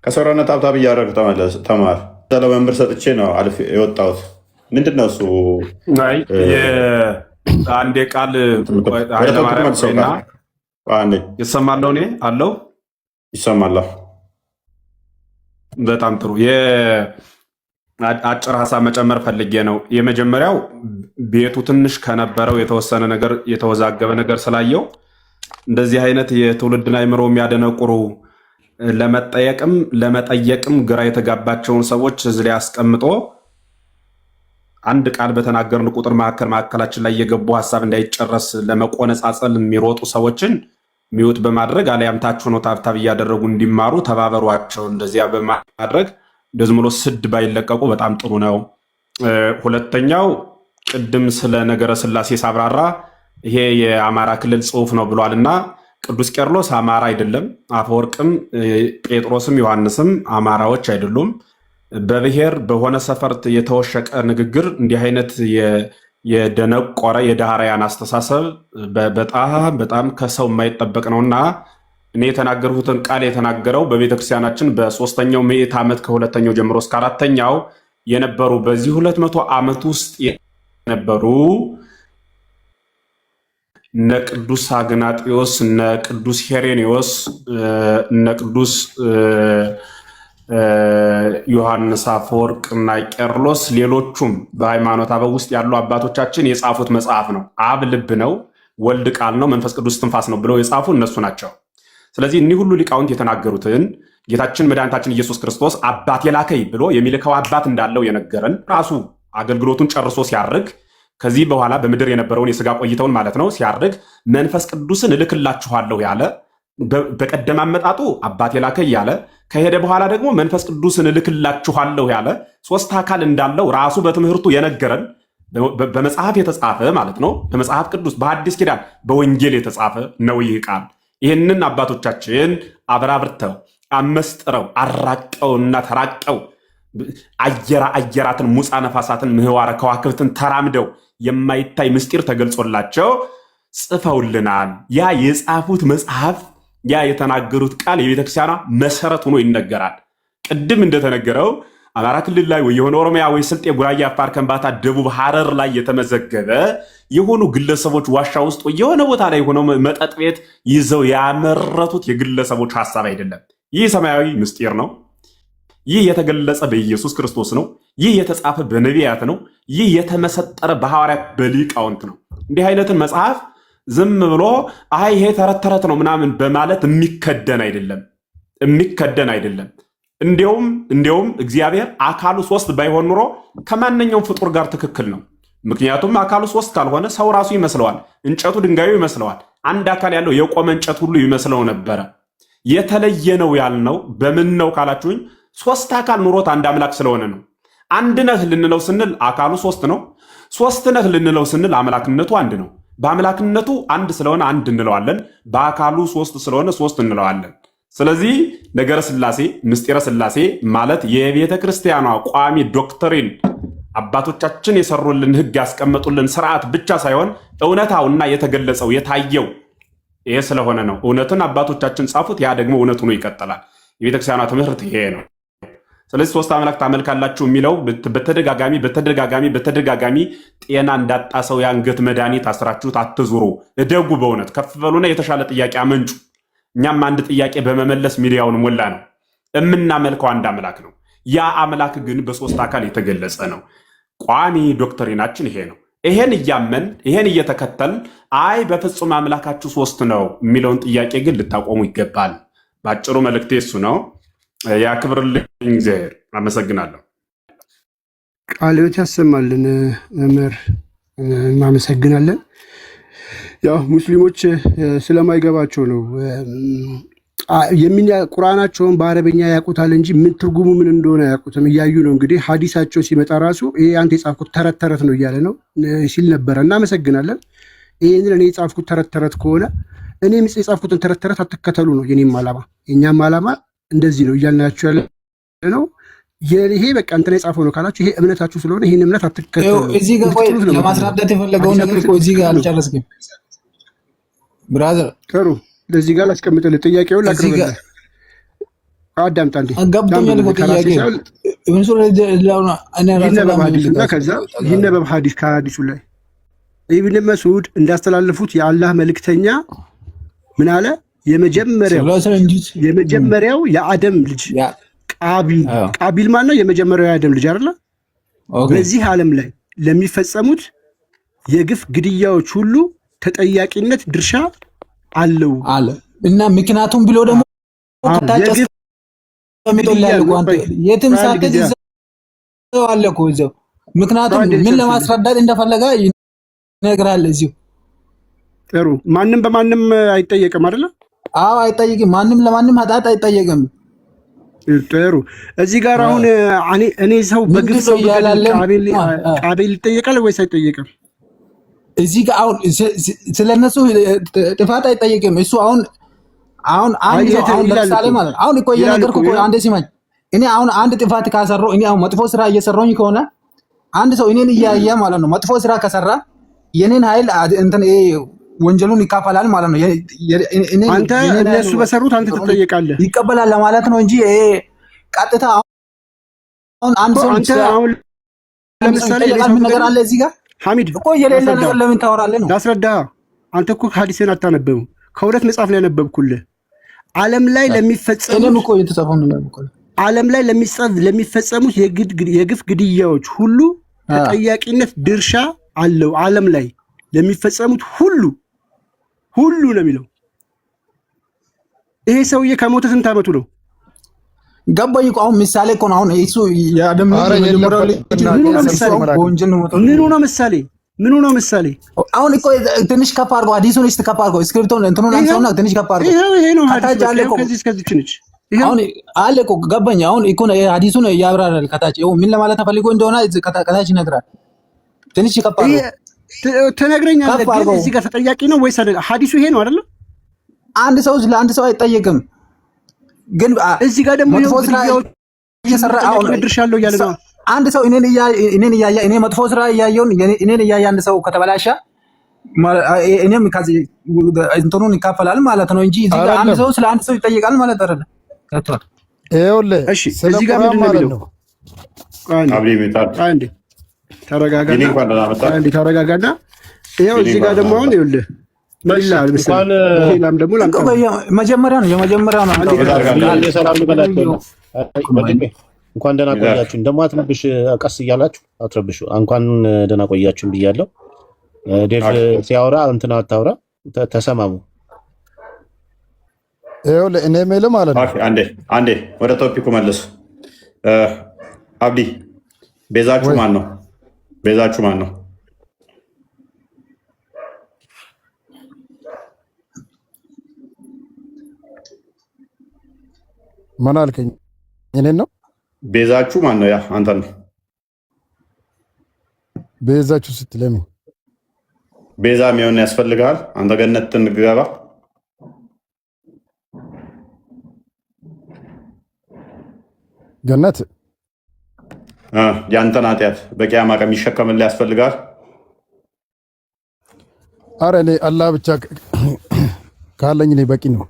ከሰውራነት ታብታብ እያደረግ ተማር። ለመንበር ሰጥቼ ነው አልፌ የወጣሁት። ምንድን ነው እሱ? አንዴ ቃል ይሰማለሁ። እኔ አለው ይሰማለሁ። በጣም ጥሩ። አጭር ሀሳብ መጨመር ፈልጌ ነው። የመጀመሪያው ቤቱ ትንሽ ከነበረው የተወሰነ ነገር የተወዛገበ ነገር ስላየው እንደዚህ አይነት የትውልድን አእምሮ የሚያደነቁሩ ለመጠየቅም ለመጠየቅም ግራ የተጋባቸውን ሰዎች እዚህ ላይ አስቀምጦ አንድ ቃል በተናገርን ቁጥር ማዕከላችን ላይ የገቡ ሀሳብ እንዳይጨረስ ለመቆነጻጸል የሚሮጡ ሰዎችን ሚውት በማድረግ አሊያም ታች ሆነው ታብታብ እያደረጉ እንዲማሩ ተባበሯቸው። እንደዚያ በማድረግ እንደዚህ ብሎ ስድ ባይለቀቁ በጣም ጥሩ ነው። ሁለተኛው ቅድም ስለ ነገረ ስላሴ ሳብራራ ይሄ የአማራ ክልል ጽሑፍ ነው ብሏልና ቅዱስ ቄርሎስ አማራ አይደለም፣ አፈወርቅም ጴጥሮስም ዮሐንስም አማራዎች አይደሉም። በብሔር በሆነ ሰፈርት የተወሸቀ ንግግር እንዲህ አይነት የደነቆረ የዳህራያን አስተሳሰብ በጣም ከሰው የማይጠበቅ ነውና እኔ የተናገርሁትን ቃል የተናገረው በቤተክርስቲያናችን በ3ኛው ምዕተ ዓመት ከ2ኛው ጀምሮ እስከ 4ኛው የነበሩ በዚህ 200 ዓመት ውስጥ የነበሩ እነ ቅዱስ አግናጢዮስ፣ እነ ቅዱስ ሄሬኔዎስ፣ እነ ቅዱስ ዮሐንስ አፈወርቅ እና ቄርሎስ ሌሎቹም በሃይማኖት አበው ውስጥ ያሉ አባቶቻችን የጻፉት መጽሐፍ ነው። አብ ልብ ነው፣ ወልድ ቃል ነው፣ መንፈስ ቅዱስ ትንፋስ ነው ብለው የጻፉ እነሱ ናቸው። ስለዚህ እኒህ ሁሉ ሊቃውንት የተናገሩትን ጌታችን መድኃኒታችን ኢየሱስ ክርስቶስ አባት የላከኝ ብሎ የሚልከው አባት እንዳለው የነገረን ራሱ አገልግሎቱን ጨርሶ ሲያርግ ከዚህ በኋላ በምድር የነበረውን የስጋ ቆይተውን ማለት ነው ሲያርግ መንፈስ ቅዱስን እልክላችኋለሁ ያለ በቀደም አመጣጡ አባት የላከኝ ያለ ከሄደ በኋላ ደግሞ መንፈስ ቅዱስን እልክላችኋለሁ ያለ ሶስት አካል እንዳለው ራሱ በትምህርቱ የነገረን በመጽሐፍ የተጻፈ ማለት ነው። በመጽሐፍ ቅዱስ በሐዲስ ኪዳን በወንጌል የተጻፈ ነው ይህ ቃል። ይህንን አባቶቻችን አብራብርተው አመስጥረው አራቀውና ተራቀው አየራትን ሙፃ ነፋሳትን ምህዋረ ከዋክብትን ተራምደው የማይታይ ምስጢር ተገልጾላቸው ጽፈውልናል። ያ የጻፉት መጽሐፍ ያ የተናገሩት ቃል የቤተክርስቲያኗ መሰረት ሆኖ ይነገራል። ቅድም እንደተነገረው አማራ ክልል ላይ ወይ የሆነ ኦሮሚያ ወይ ስልጤ፣ ጉራጌ፣ አፋር፣ ከምባታ፣ ደቡብ ሐረር ላይ የተመዘገበ የሆኑ ግለሰቦች ዋሻ ውስጥ የሆነ ቦታ ላይ ሆነው መጠጥ ቤት ይዘው ያመረቱት የግለሰቦች ሐሳብ አይደለም። ይህ ሰማያዊ ምስጢር ነው። ይህ የተገለጸ በኢየሱስ ክርስቶስ ነው። ይህ የተጻፈ በነቢያት ነው። ይህ የተመሰጠረ በሐዋርያት በሊቃውንት ነው። እንዲህ አይነትን መጽሐፍ ዝም ብሎ አይ ይሄ ተረት ተረት ነው ምናምን በማለት የሚከደን አይደለም። እንዲያውም እግዚአብሔር አካሉ ሶስት ባይሆን ኑሮ ከማንኛውም ፍጡር ጋር ትክክል ነው። ምክንያቱም አካሉ ሶስት ካልሆነ ሰው ራሱ ይመስለዋል፣ እንጨቱ ድንጋዩ ይመስለዋል፣ አንድ አካል ያለው የቆመ እንጨት ሁሉ ይመስለው ነበረ። የተለየ ነው ያልነው በምን ነው ካላችሁኝ፣ ሶስት አካል ኑሮት አንድ አምላክ ስለሆነ ነው። አንድ ነህ ልንለው ስንል አካሉ ሶስት ነው። ሶስት ነህ ልንለው ስንል አምላክነቱ አንድ ነው። በአምላክነቱ አንድ ስለሆነ አንድ እንለዋለን፣ በአካሉ ሶስት ስለሆነ ሶስት እንለዋለን። ስለዚህ ነገረ ስላሴ ምስጢረ ስላሴ ማለት የቤተ ክርስቲያኗ ቋሚ ዶክትሪን አባቶቻችን የሰሩልን ሕግ ያስቀመጡልን ስርዓት ብቻ ሳይሆን እውነታውና የተገለጸው የታየው ይሄ ስለሆነ ነው። እውነትን አባቶቻችን ጻፉት፣ ያ ደግሞ እውነት ሆኖ ይቀጥላል። የቤተክርስቲያኗ ትምህርት ይሄ ነው። ስለዚህ ሶስት አምላክ ታመልካላችሁ የሚለው በተደጋጋሚ ጤና እንዳጣ ሰው የአንገት መድኃኒት አስራችሁት አትዙሩ፣ እደጉ፣ በእውነት ከፍ በሉና የተሻለ ጥያቄ አመንጩ። እኛም አንድ ጥያቄ በመመለስ ሚዲያውን ሞላ ነው። የምናመልከው አንድ አምላክ ነው። ያ አምላክ ግን በሶስት አካል የተገለጸ ነው። ቋሚ ዶክትሪናችን ይሄ ነው። ይሄን እያመን ይሄን እየተከተል አይ በፍጹም አምላካችሁ ሶስት ነው የሚለውን ጥያቄ ግን ልታቆሙ ይገባል። በአጭሩ መልእክቴ እሱ ነው። ያክብርልኝ እግዚአብሔር። አመሰግናለሁ። ቃለ ሕይወት ያሰማልን መምህር፣ እናመሰግናለን። ያው ሙስሊሞች ስለማይገባቸው ነው ቁርአናቸውን በአረበኛ ያውቁታል እንጂ ምን ትርጉሙ ምን እንደሆነ ያውቁትም። እያዩ ነው እንግዲህ ሀዲሳቸው ሲመጣ ራሱ ይሄ አንተ የጻፍኩት ተረት ተረት ነው እያለ ነው ሲል ነበረ። እናመሰግናለን። ይህንን እኔ የጻፍኩት ተረት ተረት ከሆነ እኔም የጻፍኩትን ተረት ተረት አትከተሉ ነው የኔም ዓላማ። የእኛም ዓላማ እንደዚህ ነው እያልናችሁ ያለ ነው። ይሄ በቃ እንትና የጻፈው ነው ካላችሁ ይሄ እምነታችሁ ስለሆነ ይህን እምነት አትከተሉ። እዚህ ጋር ቆይ ለማስረዳት የፈለገውን ነገር እኮ እዚህ ጋር አልጨረስክም ብራዘር። ጥሩ፣ ለዚህ ጋር ላስቀምጥልህ፣ ጥያቄውን ላቅርብልህ። አዳምጣ እንዴ አጋብቶኛል እኮ ጥያቄው ይነበብ ሐዲስ ከሐዲሱ ላይ ኢብን መስዑድ እንዳስተላለፉት የአላህ መልእክተኛ ምን አለ? የመጀመሪያው የአደም ልጅ ቃቢል ማን ነው? የመጀመሪያው የአደም ልጅ አይደለ? በዚህ ዓለም ላይ ለሚፈጸሙት የግፍ ግድያዎች ሁሉ ተጠያቂነት ድርሻ አለው አለ እና ምክንያቱም ብሎ ደግሞ ከታጨስ ከሚጦላል ጓንተ የትም ሳትዝ አለ እኮ እዛው ምክንያቱም ምን ለማስረዳት እንደፈለገ ይነግራል እዚሁ። ጥሩ ማንም በማንም አይጠየቅም አይደለ? አዎ አይጠየቅም። ማንም ለማንም ኃጢአት አይጠየቅም። ጥሩ እዚህ ጋር አሁን እኔ ሰው በግፍ ሰው ቃቤል ይጠየቃል ወይስ አይጠየቅም? እዚህ ጋር አሁን ስለነሱ ጥፋት አይጠየቅም። እሱ አሁን አንድ ሰው አሁን ለምሳሌ ማለት አሁን እኮ እየነገርኩህ እኮ አንዴ ሲማኝ እኔ አሁን አንድ ጥፋት ካሰራው እኔ አሁን መጥፎ ስራ እየሰራሁኝ ከሆነ አንድ ሰው እኔን እያየ ማለት ነው መጥፎ ስራ ከሰራ የኔን ኃይል እንትን ወንጀሉን ይካፈላል ማለት ነው። አንተ እነሱ በሰሩት አንተ ትጠየቃለህ ይቀበላል ለማለት ነው እንጂ ቀጥታ አሁን አንድ ሰው አሁን ለምሳሌ ምን ነገር አለ እዚህ ጋር ሐሚድ እኮ የሌለ ነገር ለምን ታወራለህ ነው? ላስረዳ። አንተ እኮ ሐዲስን አታነበብም። ከሁለት መጽሐፍ ላይ ያነበብኩልህ ዓለም ላይ ለሚፈጸሙት እኮ እየተጻፈው ነው ያነበብኩልህ። ዓለም ላይ ለሚፈጸሙት የግፍ ግድያዎች ሁሉ ተጠያቂነት ድርሻ አለው። ዓለም ላይ ለሚፈጸሙት ሁሉ ነው የሚለው። ይሄ ሰውዬ ከሞተ ስንት ዓመቱ ነው? ገባኝ እኮ አሁን ምሳሌ እኮ ነው። አሁን እሱ ያደም ነው ምኑ ነው ምሳሌ? አሁን እኮ ትንሽ ከፍ አድርገው ሐዲሱን ከፍ አድርገው ስክሪፕቱን እንትኑን አንሳውና ትንሽ ከፍ አድርገው ይሄ ነው ሐዲስ ከዚህ ነች። አሁን አለ እኮ ገባኝ። አሁን እኮ ሐዲሱን ያብራራል ከታች። ይኸው ምን ለማለት ተፈልጎ እንደሆነ ከታች ይነግራል። ትንሽ ከፍ አድርገው ትነግረኛለህ። ግን እዚህ ጋር ተጠያቂ ነው ወይስ አይደል? ሐዲሱ ይሄ ነው አይደል? አንድ ሰው ለአንድ ሰው አይጠየቅም። ግን እዚህ ጋር ደግሞ መጥፎ ስራ እየሰራ አሁን ድርሻለሁ እያለ ነው። አንድ ሰው እኔን እያየ እኔ መጥፎ ስራ እያየውን እኔን እያየ አንድ ሰው ከተበላሻ እኔም ከዚህ እንትኑን ይካፈላል ማለት ነው እንጂ እዚህ ጋር አንድ ሰው ስለ አንድ ሰው ይጠየቃል ማለት አይደለም። ከተዋል ይኸውልህ እዚህ ጋር ምንድን ነው የሚለው? አንዴ ተረጋጋና ይኸው እዚህ ጋር ደግሞ አሁን ይኸውልህ እንኳን ደህና ቆያችሁን። ደግሞ አትረብሽ፣ ቀስ እያላችሁ አትረብሹ። እንኳን ደህና ቆያችሁን ብያለሁ። ዴቭ ሲያወራ እንትን አታውራ፣ ተሰማሙ። ይኸውልህ እኔ የምልህ ማለት ነው። አንዴ ወደ ቶፒኩ መልስ። አብዲ ቤዛችሁ ማን ነው? ቤዛችሁ ማን ነው? ምን አልከኝ? እኔን ነው? ቤዛችሁ ማን ነው? ያ አንተ ነው። ቤዛችሁ ስትለኝ ቤዛ የሚሆን ያስፈልጋል። አንተ ገነት እንድትገባ ገነት ያንተን ኃጢአት በቂያማ ቀን የሚሸከምልህ ያስፈልጋል። አረ እኔ አላህ ብቻ ካለኝ እኔ በቂ ነው።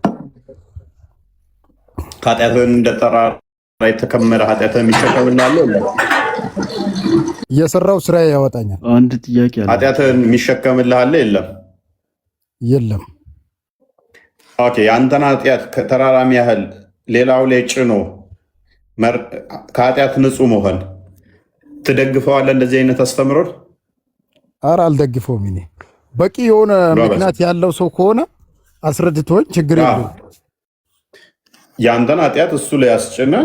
ኃጢአትህን እንደጠራ የተከመረ ኃጢአትህን የሚሸከምልህ አለ የለም? የሰራው ስራ ያወጣኛል። አንድ ጥያቄ አለ። ኃጢአትህን የሚሸከምልህ አለ የለም? የለም። ኦኬ፣ ያንተን ኃጢአት ከተራራሚ ያህል ሌላው ላይ ጭኖ ከኃጢአት ንጹህ መሆን ትደግፈዋለህ? እንደዚህ አይነት አስተምሮት? አረ አልደግፈውም። እኔ በቂ የሆነ ምክንያት ያለው ሰው ከሆነ አስረድቶኝ ችግር የለውም። ያንተን ኃጢአት እሱ ላይ ያስጭነ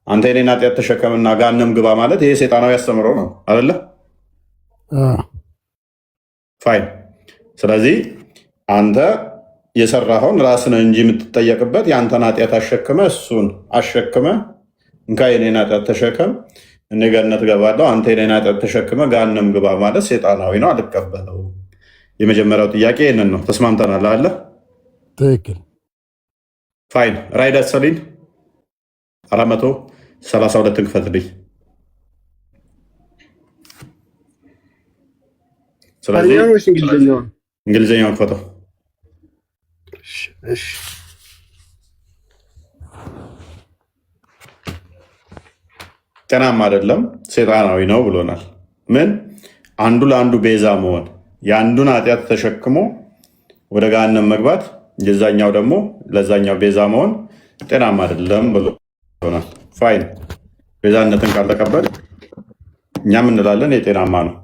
አንተ የኔን ኃጢአት ተሸከምና ጋንም ግባ ማለት ይሄ ሰይጣናዊ አስተምሮ ነው አይደለ? ፋይን። ስለዚህ አንተ የሰራኸውን ራስን እንጂ የምትጠየቅበት የአንተን ኃጢአት አሸክመ እሱን አሸክመ እንካ የኔን ኃጢአት ተሸከም እኔ ገነት ገባለሁ፣ አንተ የኔን ኃጢአት ተሸክመ ጋንም ግባ ማለት ሰይጣናዊ ነው፣ አልቀበለው። የመጀመሪያው ጥያቄ ይህንን ነው። ተስማምተናል አለ? ትክክል። ፋይን። ራይድ ሰሊን 432 ክፈትልኝ። ስለዚህ እንግሊዝኛውን ክፈተው። ጤናማ አይደለም፣ ሰይጣናዊ ነው ብሎናል። ምን አንዱ ለአንዱ ቤዛ መሆን፣ የአንዱን ኃጢአት ተሸክሞ ወደ ገሃነም መግባት፣ የዛኛው ደግሞ ለዛኛው ቤዛ መሆን ጤናማ አይደለም ብሎ ይሆናል። ፋይን ቤዛነትን ካልተቀበል እኛም እንላለን የጤናማ ነው።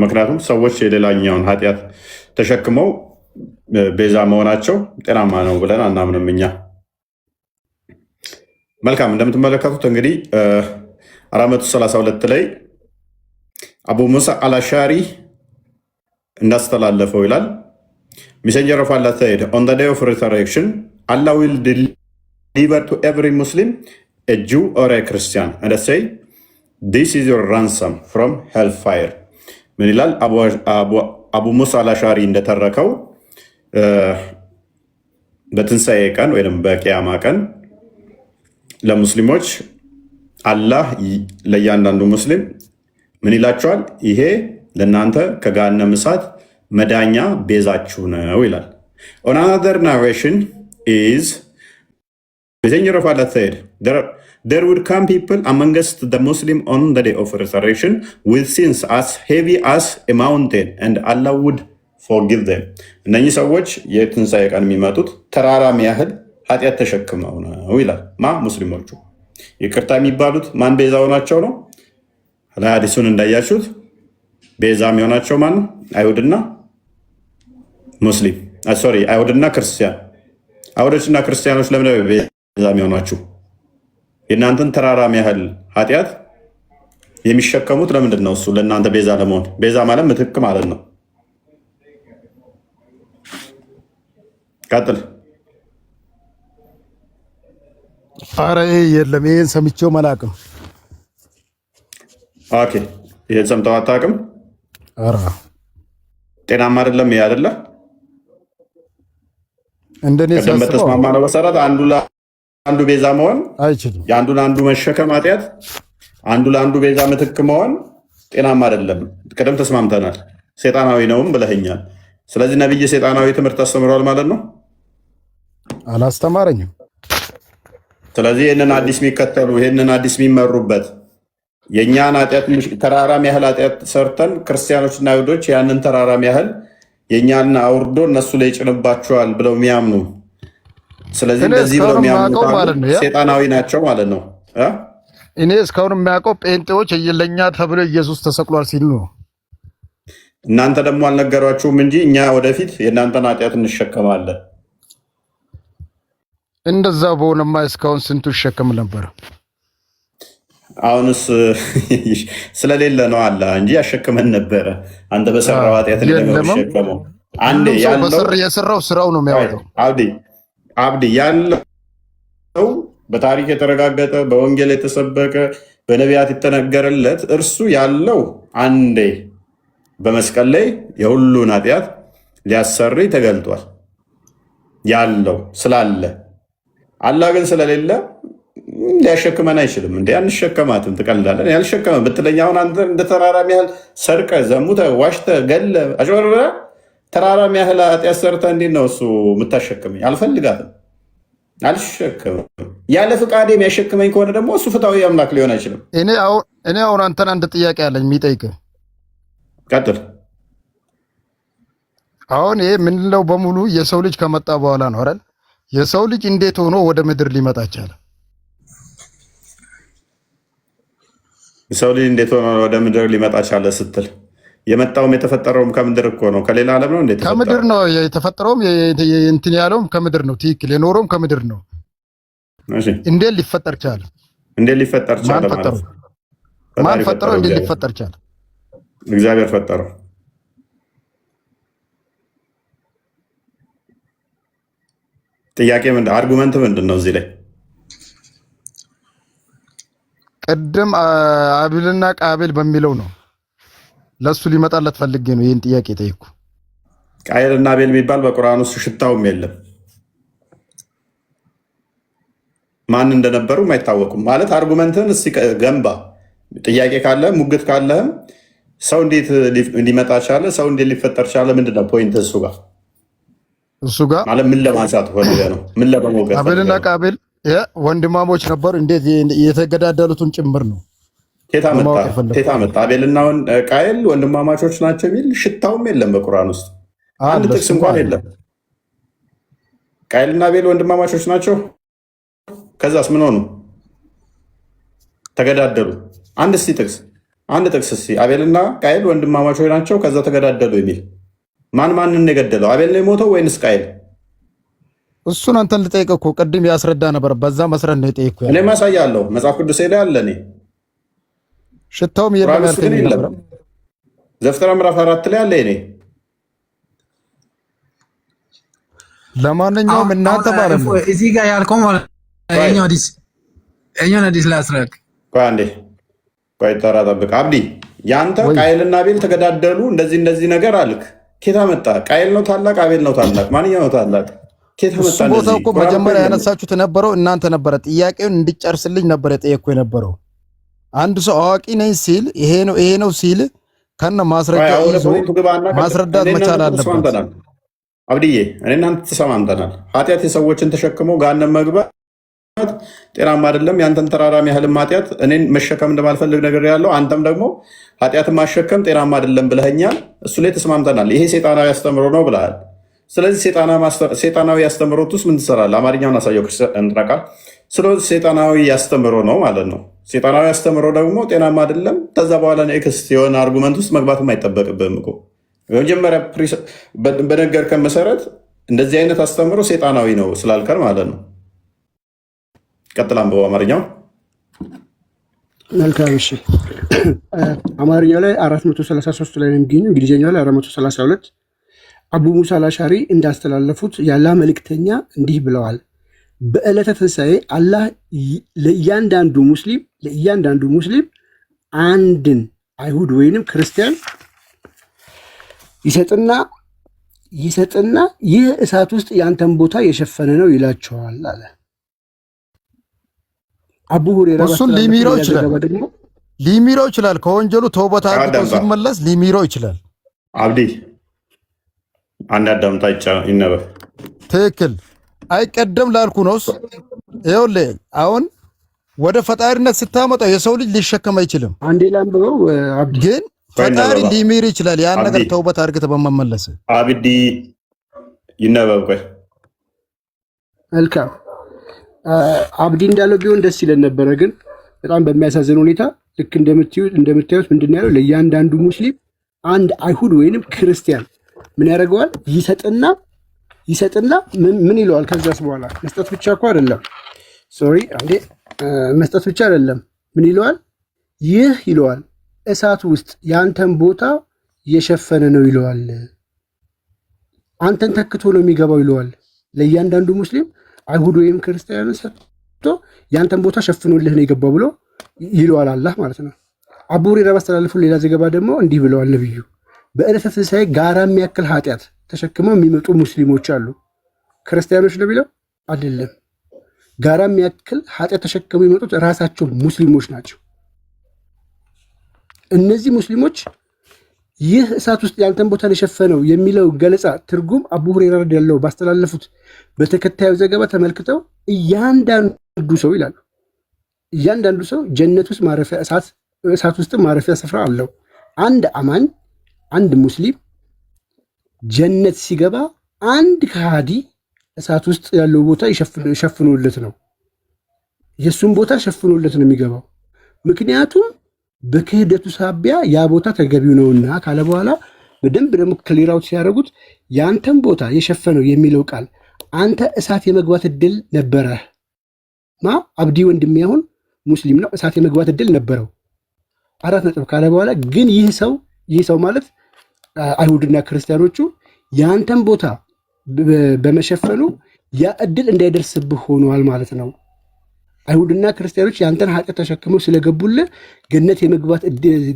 ምክንያቱም ሰዎች የሌላኛውን ኃጢአት ተሸክመው ቤዛ መሆናቸው ጤናማ ነው ብለን አናምንም እኛ። መልካም እንደምትመለከቱት እንግዲህ 432 ላይ አቡ ሙሳ አልአሻሪ እንዳስተላለፈው ይላል Messenger of Allah said, on the day of resurrection, Allah will deliver to every Muslim, a Jew or a Christian, and I say, this is your ransom from hellfire. ምን ይላል? አቡ ሙሳ አልአሻሪ እንደተረከው በትንሣኤ ቀን ወይም በቂያማ ቀን ለሙስሊሞች አላህ ለእያንዳንዱ ሙስሊም ምን ይላቸዋል? ይሄ ለእናንተ ከገሃነመ እሳት መዳኛ ቤዛችሁ ነው ይላል። On another narration is Messenger of Allah said, there would come people amongst the Muslim on the day of resurrection with sins as heavy as a mountain and Allah would forgive them. እነኚህ ሰዎች የትንሣኤ ቀን የሚመጡት ተራራም ያህል ኃጢአት ተሸክመው ነው ይላል። ሙስሊሞቹ ይቅርታ የሚባሉት ማን ቤዛ ሆናቸው ነው? ሐዲሱን እንዳያችሁት ቤዛ የሚሆናቸው ማን? አይሁድና ሙስሊም ሶሪ አይሁድና ክርስቲያን። አይሁዶችና ክርስቲያኖች ለምን ቤዛ የሚሆናችሁ? የእናንተን ተራራም ያህል ኃጢአት የሚሸከሙት ለምንድን ነው? እሱ ለእናንተ ቤዛ ለመሆን። ቤዛ ማለት ምትክ ማለት ነው። ቀጥል። ኧረ የለም ይሄን ሰምቼው አላውቅም። ኦኬ ይሄን ሰምተው አታውቅም? ኧረ ጤናማ አይደለም። ይሄ አይደለ እንደኔ ሳስበው በተስማማነው መሰረት አንዱ ለአንዱ ቤዛ መሆን አይችልም። የአንዱን አንዱ መሸከም ኃጢአት፣ አንዱ ለአንዱ ቤዛ ምትክ መሆን ጤናማ አይደለም። ቅድም ተስማምተናል። ሴጣናዊ ነውም ብለኸኛል። ስለዚህ ነብይ ሴጣናዊ ትምህርት አስተምሯል ማለት ነው? አላስተማረኝም። ስለዚህ ይህንን አዲስ የሚከተሉ ይህንን አዲስ የሚመሩበት የእኛን ኃጢአት ተራራም ያህል ኃጢአት ሰርተን ክርስቲያኖችና አይሁዶች ያንን ተራራም ያህል የእኛን አውርዶ እነሱ ላይ ይጭንባቸዋል ብለው የሚያምኑ ስለዚህ እንደዚህ ብለው የሚያምኑ ሴጣናዊ ናቸው ማለት ነው። እኔ እስካሁን የሚያውቀው ጴንጤዎች ለእኛ ተብሎ ኢየሱስ ተሰቅሏል ሲሉ ነው። እናንተ ደግሞ አልነገሯችሁም እንጂ እኛ ወደፊት የእናንተን ኃጢአት እንሸከማለን። እንደዛ በሆነማ እስካሁን ስንቱ ይሸከም ነበር። አሁንስ ስለሌለ ነው አለ እንጂ ያሸክመን ነበረ። አንተ በሰራው ኃጢአት ለመሸከመው አንዴ ያለው የሰራው ስራው ነው የሚያወጣው። አብዲ ያለው በታሪክ የተረጋገጠ በወንጌል የተሰበከ በነቢያት የተነገረለት እርሱ ያለው አንዴ በመስቀል ላይ የሁሉን ኃጢአት ሊያሰርይ ተገልጧል። ያለው ስላለ አላህ ግን ስለሌለ ሊያሸክመን አይችልም። እንዴ አንሸከማትም። ትቀልዳለን። ያልሸከመ ብትለኝ አሁን አንተ እንደ ተራራም ያህል ሰርቀ ዘሙተ ዋሽተ ገለ አጭበርብረ ተራራም ያህል ኃጢአት ሰርተ እንዴት ነው እሱ የምታሸክመኝ? አልፈልጋትም፣ አልሸከምም። ያለ ፍቃዴ የሚያሸክመኝ ከሆነ ደግሞ እሱ ፍትሃዊ አምላክ ሊሆን አይችልም። እኔ አሁን አንተን አንድ ጥያቄ አለኝ የሚጠይቅህ። ቀጥል። አሁን ይሄ ምንለው በሙሉ የሰው ልጅ ከመጣ በኋላ ነው አይደል? የሰው ልጅ እንዴት ሆኖ ወደ ምድር ሊመጣ ቻለ? የሰው ልጅ እንዴት ሆኖ ወደ ምድር ሊመጣ ቻለ ስትል የመጣውም የተፈጠረውም ከምድር እኮ ነው። ከሌላ ዓለም ነው እንዴ? ከምድር ነው የተፈጠረውም እንትን ያለውም ከምድር ነው። ትክክል። የኖረውም ከምድር ነው። እሺ እንዴት ሊፈጠር ቻለ? እንዴት ሊፈጠር ቻለ ማለት ማን ፈጠረው? እንዴት ሊፈጠር ቻለ? እግዚአብሔር ፈጠረው። ጥያቄ አርጉመንት ምንድን ነው እዚህ ላይ? ቅድም አቤልና ቃቤል በሚለው ነው። ለሱ ሊመጣለት ፈልጌ ነው ይህን ጥያቄ ጠይቁ። ቃየልና አቤል የሚባል በቁርአን ውስጥ ሽታውም የለም። ማን እንደነበሩም አይታወቁም። ማለት አርጉመንትን እስኪ ገንባ። ጥያቄ ካለ ሙግት ካለህም ሰው እንዴት ሊመጣ ቻለ? ሰው እንዴት ሊፈጠር ቻለ? ምንድነው ፖይንት? እሱ ጋር ማለት ምን ለማንሳት ፈልገህ ነው? ምን ለመሞገት? አቤልና ቃቤል ወንድማሞች ነበሩ። እንዴት የተገዳደሉትን ጭምር ነው። ቴታ መጣ። አቤልና ቃየል ወንድማማቾች ናቸው የሚል ሽታውም የለም በቁርአን ውስጥ አንድ ጥቅስ እንኳን የለም። ቃየልና አቤል ወንድማማቾች ናቸው ከዛስ ምን ሆኑ? ተገዳደሉ። አንድ ጥቅስ እስኪ አቤልና ቃየል ወንድማማቾች ናቸው፣ ከዛ ተገዳደሉ የሚል ማንን የገደለው? አቤል ነው የሞተው ወይንስ ቃየል? እሱን አንተን ልጠይቅህ እኮ ቅድም ያስረዳ ነበር። በዛ መስረት ነው የጠየቅኩህ። እኔ ማሳያለሁ፣ መጽሐፍ ቅዱስ ላይ አለ። እኔ ሽታውም የለም ያልከኝ ነበር። ዘፍጥረት ምዕራፍ 4 ላይ አለ። እኔ ለማንኛውም እናንተ ማለት ነው እዚህ ጋር ያልከው ማለት እኛው አዲስ ላስረክ ቆይ ተራ ጠብቅ። አብዲ ያንተ ቃየልና አቤል ተገዳደሉ እንደዚህ ነገር አልክ። ኬታ መጣ? ቃየል ነው ታላቅ? አቤል ነው ታላቅ? ማንኛው ነው ታላቅ? ኬታ መጣ? እሱ ቦታው እኮ መጀመሪያ ያነሳችሁት ነበረው እናንተ ነበረ። ጥያቄውን እንድጨርስልኝ ነበር የጠየቅኩ የነበረው። አንድ ሰው አዋቂ ነኝ ሲል ይሄ ነው ሲል ከነ ማስረጃ ይዞ ማስረዳት መቻል አለበት። አብዲዬ እኔ እናንተ ተሰማምተናል። ኃጢአት የሰዎችን ተሸክሞ ገሃነም መግባት ጤናማ አይደለም። ያንተን ተራራሚ ያህልም ኃጢአት እኔን መሸከም እንደማልፈልግ ነገር ያለው አንተም ደግሞ ኃጢአትን ማሸከም ጤናማ አይደለም ብለኸኛል። እሱ ላይ ተስማምተናል። ይሄ ሴጣናዊ አስተምሮ ነው ብለሃል። ስለዚህ ሴጣናዊ አስተምሮት ውስጥ ምን ትሰራለህ? አማርኛውን አሳየው እንጥራቃል። ስለዚህ ሴጣናዊ አስተምሮ ነው ማለት ነው። ሴጣናዊ አስተምሮ ደግሞ ጤናማ አይደለም። ከዛ በኋላ ኔክስት የሆነ አርጉመንት ውስጥ መግባትም አይጠበቅብህም እኮ። በመጀመሪያ በነገርከን መሰረት እንደዚህ አይነት አስተምሮ ሴጣናዊ ነው ስላልከን ማለት ነው። ቀጥል፣ አንብበው አማርኛው። መልካም እሺ። አማርኛው ላይ 433 ላይ ነው የሚገኘው። እንግሊዝኛው ላይ 432 አቡ ሙሳ አልአሻሪ እንዳስተላለፉት ያላህ መልእክተኛ እንዲህ ብለዋል። በዕለተ ትንሣኤ አላህ ለእያንዳንዱ ሙስሊም አንድን አይሁድ ወይንም ክርስቲያን ይሰጥና ይህ እሳት ውስጥ የአንተን ቦታ የሸፈነ ነው ይላቸዋል አለ። አቡ ሁሬራ እሱን ሊሚረው ይችላል። ከወንጀሉ ተውበት አድርጎ ሲመለስ ሊሚረው ይችላል። አብዲ አንድ አዳምጣ ይነበብ። ትክክል አይቀደም ላልኩ ነውስ። ይኸውልህ አሁን ወደ ፈጣሪነት ስታመጣው የሰው ልጅ ሊሸከም አይችልም። አንዴ ላንብበው። ግን ፈጣሪ ሊሚር ይችላል። ያን ነገር ተውበት አድርገህ በመመለስ አብዲ ይነበብ። ቆይ መልካም አብዲ እንዳለው ቢሆን ደስ ይለን ነበረ። ግን በጣም በሚያሳዝን ሁኔታ ልክ እንደምታዩት ምንድን ነው ያለው? ለእያንዳንዱ ሙስሊም አንድ አይሁድ ወይንም ክርስቲያን ምን ያደርገዋል? ይሰጥና ምን ይለዋል? ከዛስ በኋላ መስጠት ብቻ እኮ አይደለም። መስጠት ብቻ አይደለም። ምን ይለዋል? ይህ ይለዋል እሳት ውስጥ የአንተን ቦታ የሸፈነ ነው ይለዋል። አንተን ተክቶ ነው የሚገባው ይለዋል። ለእያንዳንዱ ሙስሊም አይሁድ ወይም ክርስቲያንን ሰጥቶ ያንተን ቦታ ሸፍኖልህ ነው የገባው ብሎ ይለዋል አላህ ማለት ነው። አቡ ሁረይራ ባስተላለፉ ሌላ ዘገባ ደግሞ እንዲህ ብለዋል ነብዩ፣ በዕለተ ትንሣኤ ጋራ የሚያክል ኃጢአት ተሸክመው የሚመጡ ሙስሊሞች አሉ። ክርስቲያኖች ነው ቢለው አይደለም። ጋራ የሚያክል ኃጢአት ተሸክመው የሚመጡት ራሳቸው ሙስሊሞች ናቸው። እነዚህ ሙስሊሞች ይህ እሳት ውስጥ ያንተን ቦታ የሸፈነው የሚለው ገለጻ ትርጉም አቡ ሁረይራ ረዲየላሁ ባስተላለፉት በተከታዩ ዘገባ ተመልክተው እያንዳንዱ ሰው ይላሉ፣ እያንዳንዱ ሰው ጀነት ውስጥ ማረፊያ እሳት ውስጥ ማረፊያ ስፍራ አለው። አንድ አማኝ አንድ ሙስሊም ጀነት ሲገባ አንድ ከሃዲ እሳት ውስጥ ያለው ቦታ ሸፍኖለት ነው፣ የእሱን ቦታ ሸፍኖለት ነው የሚገባው። ምክንያቱም በክህደቱ ሳቢያ ያ ቦታ ተገቢው ነውና ካለ በኋላ በደንብ ደግሞ ክሊራውት ሲያደርጉት የአንተን ቦታ የሸፈነው የሚለው ቃል አንተ እሳት የመግባት እድል ነበረህ። አብዲ ወንድሜ አሁን ሙስሊም ነው፣ እሳት የመግባት እድል ነበረው 4 ነጥብ ካለ በኋላ ግን ይህ ሰው ማለት አይሁድና ክርስቲያኖቹ የአንተን ቦታ በመሸፈኑ ያ እድል እንዳይደርስብህ ሆኗል ማለት ነው። አይሁድና ክርስቲያኖች የአንተን ኃጢአት ተሸክመው ስለገቡልህ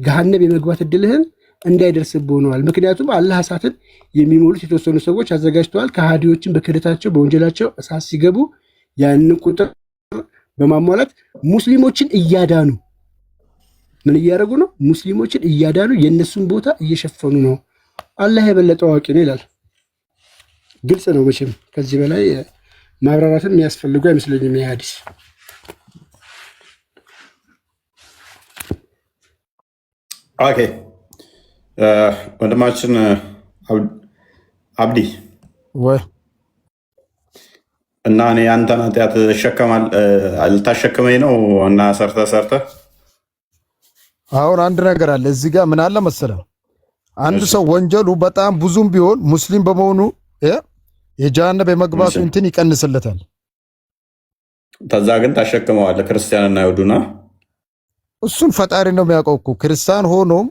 ገሃነም የመግባት እድልህን እንዳይደርስብህ ሆነዋል። ምክንያቱም አላህ እሳትን የሚሞሉት የተወሰኑ ሰዎች አዘጋጅተዋል። ከሃዲዎችን በክህደታቸው በወንጀላቸው እሳት ሲገቡ ያንን ቁጥር በማሟላት ሙስሊሞችን እያዳኑ ምን እያደረጉ ነው? ሙስሊሞችን እያዳኑ የእነሱን ቦታ እየሸፈኑ ነው። አላህ የበለጠ አዋቂ ነው ይላል። ግልጽ ነው መቼም ከዚህ በላይ ማብራራትን የሚያስፈልጉ አይመስለኝም። ይህ ሐዲስ ኦኬ። ወንድማችን አብዲ እና እኔ አንተን ኃጢአት ልታሸክመኝ ነው እና ሰርተ አሁን አንድ ነገር አለ እዚህ ጋር ምን አለ መሰለህ፣ አንድ ሰው ወንጀሉ በጣም ብዙም ቢሆን ሙስሊም በመሆኑ የጀሃነም የመግባቱ እንትን ይቀንስለታል። ተዛ ግን ታሸክመዋለህ ክርስቲያንና ይሁዱና እሱን ፈጣሪ ነው የሚያውቀው እኮ። ክርስቲያን ሆኖም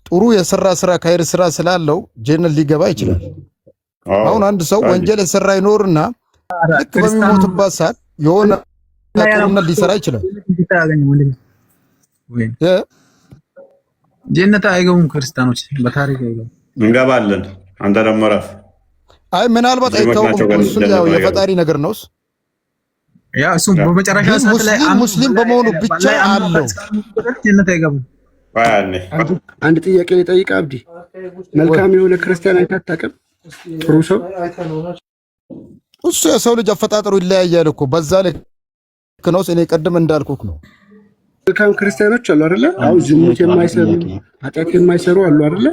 ጥሩ የሰራ ስራ ካይር ስራ ስላለው ጀነት ሊገባ ይችላል። አሁን አንድ ሰው ወንጀል የሰራ ይኖርና ልክ በሚሞትበት ሰዓት የሆነ ጥሩነት ሊሰራ ይችላል። ጀነት አይገቡም ክርስቲያኖች፣ በታሪክ አይገቡም። እንገባለን። አንተ ደግሞ ረፍ። አይ ምናልባት አይታወቅም። እሱ ያው የፈጣሪ ነገር ነውስ። ያ እሱ በመጨረሻ ሰዓት ላይ ሙስሊም በመሆኑ ብቻ አለው ጀነት አይገቡም። አንድ ጥያቄ ልጠይቅ አብዲ። መልካም የሆነ ክርስቲያን አይተህ አታውቅም? ጥሩ ሰው እሱ የሰው ልጅ አፈጣጠሩ ይለያያል እኮ በዛ ልክ ነው። እኔ ቀድም እንዳልኩክ ነው። መልካም ክርስቲያኖች አሉ አይደለ? አሁን ዝሙት የማይሰሩ ኃጢአት የማይሰሩ አሉ አይደለ?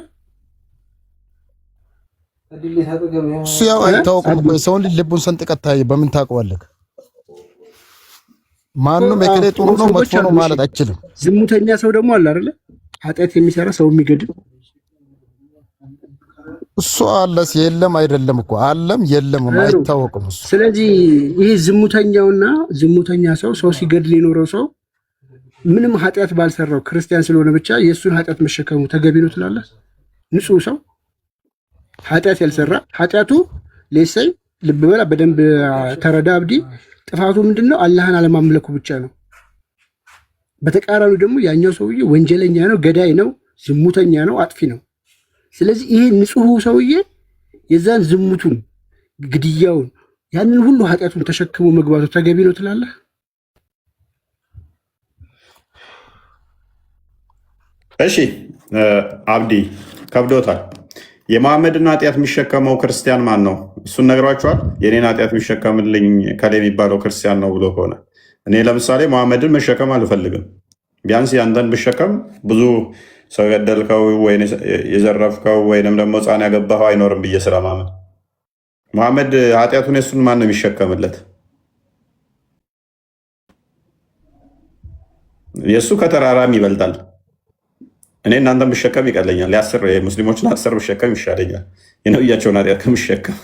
እሱ ያው አይታወቅም እኮ የሰውን ልጅ ልቡን ሰንጥቀህ ታየህ። በምን ታውቀዋለህ? ማንም የከሌ ጥሩ ነው መጥፎ ነው ማለት አይችልም። ዝሙተኛ ሰው ደግሞ አለ አይደለ? ኃጢአት የሚሰራ ሰው የሚገድል እሱ አለስ የለም አይደለም እኮ አለም የለም አይታወቅም እሱ። ስለዚህ ይሄ ዝሙተኛ ሰው ሲገድል የኖረው ሰው ምንም ኃጢአት ባልሰራው ክርስቲያን ስለሆነ ብቻ የእሱን ኃጢአት መሸከሙ ተገቢ ነው ትላለህ? ንጹህ ሰው ኃጢአት ያልሰራ ኃጢአቱ ሌሰይ ልብ በላ በደንብ ተረዳ አብዲ። ጥፋቱ ምንድነው? አላህን አለማምለኩ ብቻ ነው። በተቃራኒው ደግሞ ያኛው ሰውዬ ወንጀለኛ ነው፣ ገዳይ ነው፣ ዝሙተኛ ነው፣ አጥፊ ነው። ስለዚህ ይሄ ንጹህ ሰውዬ የዛን ዝሙቱን፣ ግድያውን፣ ያንን ሁሉ ኃጢአቱን ተሸክሞ መግባቱ ተገቢ ነው ትላለህ? እሺ አብዲ ከብዶታል። የመሐመድን ኃጢአት የሚሸከመው ክርስቲያን ማን ነው? እሱን ነግሯቸዋል። የኔን ኃጢአት የሚሸከምልኝ ከሌ የሚባለው ክርስቲያን ነው ብሎ ከሆነ እኔ ለምሳሌ መሐመድን መሸከም አልፈልግም። ቢያንስ ያንተን ብሸከም ብዙ ሰው የገደልከው ወይ የዘረፍከው ወይንም ደግሞ ሕፃን ያገባኸው አይኖርም ብዬ ስለማመን መሐመድ ኃጢአቱን የሱን ማን ነው የሚሸከምለት? የእሱ ከተራራም ይበልጣል። እኔ እናንተን ብሸከም ይቀለኛል። ሙስሊሞችን 10 ብሸከም ይሻለኛል የነብያቸውን ኃጢአት ከምሸከም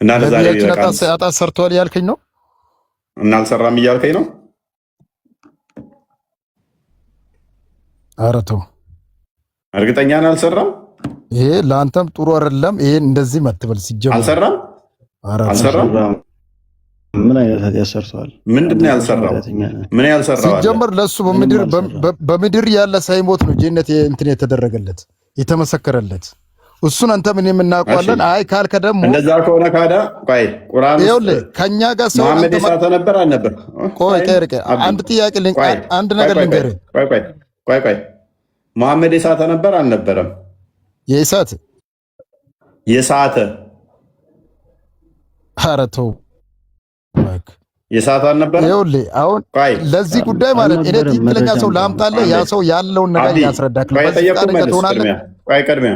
እና ለዛሬ ኃጢአት ሰርተዋል ያልከኝ ነው እና አልሰራም እያልከኝ ነው? ኧረ ተው፣ እርግጠኛ ነህ አልሰራም? ይሄ ለአንተም ጥሩ አይደለም። ይሄን እንደዚህ መትበል ሲጀምር አልሰራም። ምን አይነት ኃጢአት ሰርተዋል? ምንድን ነው ያልሰራው? ምን ያልሰራው ሲጀምር ለሱ በምድር ያለ ሳይሞት ነው ጀነት እንትን የተደረገለት የተመሰከረለት። እሱን አንተ ምን የምናውቀዋለን? አይ ካልከ ደግሞ እንደዛ ከሆነ ካዳ ቆይ ቁርአን ይኸውልህ ከኛ ጋር ሰው መሐመድ የሳተ ነበር አልነበር? ቆይ ጠርቀ አንድ ጥያቄ አንድ ነገር ልንገርህ። ቆይ መሐመድ የሳተ ነበር አልነበረም? የሳተ ኧረ ተው የሳት አልነበረ? ይኸውልህ አሁን ለዚህ ጉዳይ ማለት እኔ ትክክለኛ ሰው ላምጣልህ፣ ያ ሰው ያለውን ነገር ያስረዳክ። ቀድሚያ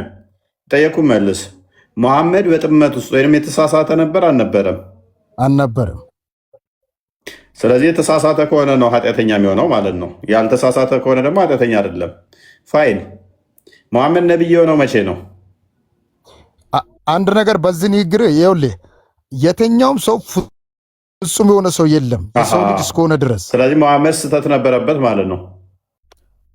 ጠየቁ መልስ። መሐመድ በጥመት ውስጥ ወይም የተሳሳተ ነበር አልነበረም? አልነበረም። ስለዚህ የተሳሳተ ከሆነ ነው ኃጢአተኛ የሚሆነው ማለት ነው። ያልተሳሳተ ከሆነ ደግሞ ኃጢአተኛ አይደለም። ፋይል መሐመድ ነብይ የሆነው መቼ ነው? አንድ ነገር በዚህ ንግግር ይኸውልህ የትኛውም ሰው ፍጹም የሆነ ሰው የለም የሰው ልጅ እስከሆነ ድረስ። ስለዚህ መሐመድ ስህተት ነበረበት ማለት ነው።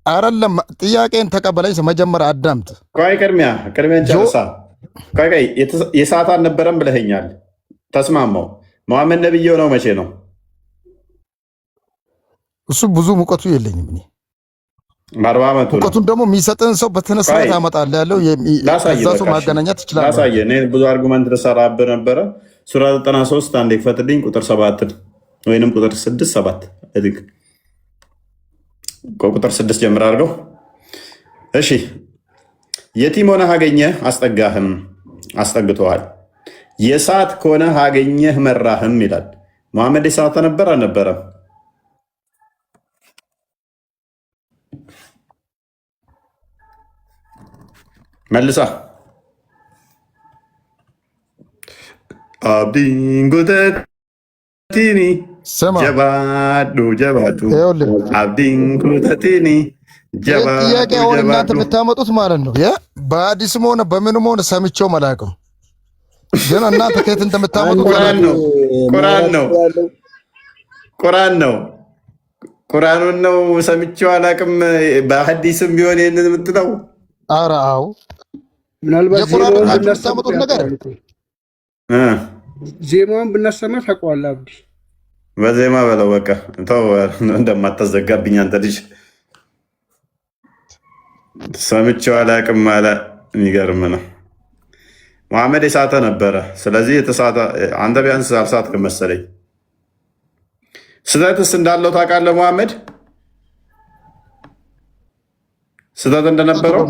አይደለም ጥያቄን ተቀበለኝ። መጀመሪያ አዳምጥ። ቆይ ቅድሚያን ጨርሳ። ቆይ የሰዓት አልነበረም ብለኸኛል፣ ተስማማው። መሐመድ ነብይ የሆነው መቼ ነው? እሱ ብዙ ሙቀቱ የለኝም እኔ 40 ዓመቱ ነው። ሙቀቱን ደግሞ የሚሰጥን ሰው በተነሳት አመጣለህ ያለው እዛ ሰው ማገናኘት ይችላል። ላሳየህ። እኔ ብዙ አርጉመንት ልሰራብህ ነበረ። ሱራ 93 አንዴ ክፈትልኝ፣ ቁጥር 7 ወይንም ቁጥር 6 7 እዚህ ቁጥር 6 ጀምር አድርገው። እሺ የቲም ሆነህ አገኘህ አስጠጋህም፣ አስጠግተዋል። የሳት ከሆነህ አገኘህ መራህም ይላል። መሐመድ የሳተ ነበር አልነበረም? መልሳ abdiin kutatini ጀባዱ ጀባዱ አብዲን ኩተቲኒ ጥያቄ አሁን እናንተ የምታመጡት ማለት ነው በአዲስም ሆነ በምንም ሆነ ሰምቼው አላውቅም። ግን እናንተ ከየት እንደምታመጡት ቁርአኑን ነው ሰምቼው አላውቅም። በሐዲስም ቢሆን ይሄንን የምትለው ኧረ አዎ ምናልባት የምታመጡት ነገር ዜማውን ብናሰማ ታውቀዋለህ አብዲ። በዜማ በለው በቃ ተው፣ እንደማታዘጋብኝ አንተ ልጅ። ሰምቼው አላውቅም አለ። የሚገርም ነው። መሐመድ የሳተ ነበረ። ስለዚህ አንተ ቢያንስ አልሳትክም መሰለኝ። ስህተትስ እንዳለው ታውቃለህ? መሐመድ ስህተት እንደነበረው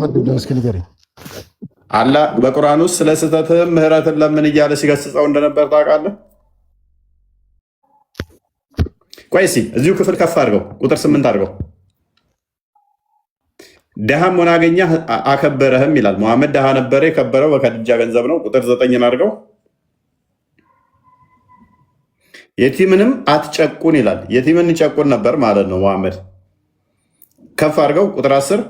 አላህ በቁርአን ውስጥ ስለ ስህተትህም ምህረትን ለምን እያለ ሲገስጸው እንደነበር ታውቃለህ? ቆይ እስኪ እዚሁ ክፍል ከፍ አድርገው፣ ቁጥር 8 አድርገው። ድሃም ሆነ አገኘህ አከበረህም ይላል። መሐመድ ድሃ ነበረ፣ የከበረው በከድጃ ገንዘብ ነው። ቁጥር 9 አድርገው። የቲምንም አትጨቁን ይላል። የቲምን ይጨቁን ነበር ማለት ነው መሐመድ። ከፍ አድርገው፣ ቁጥር 10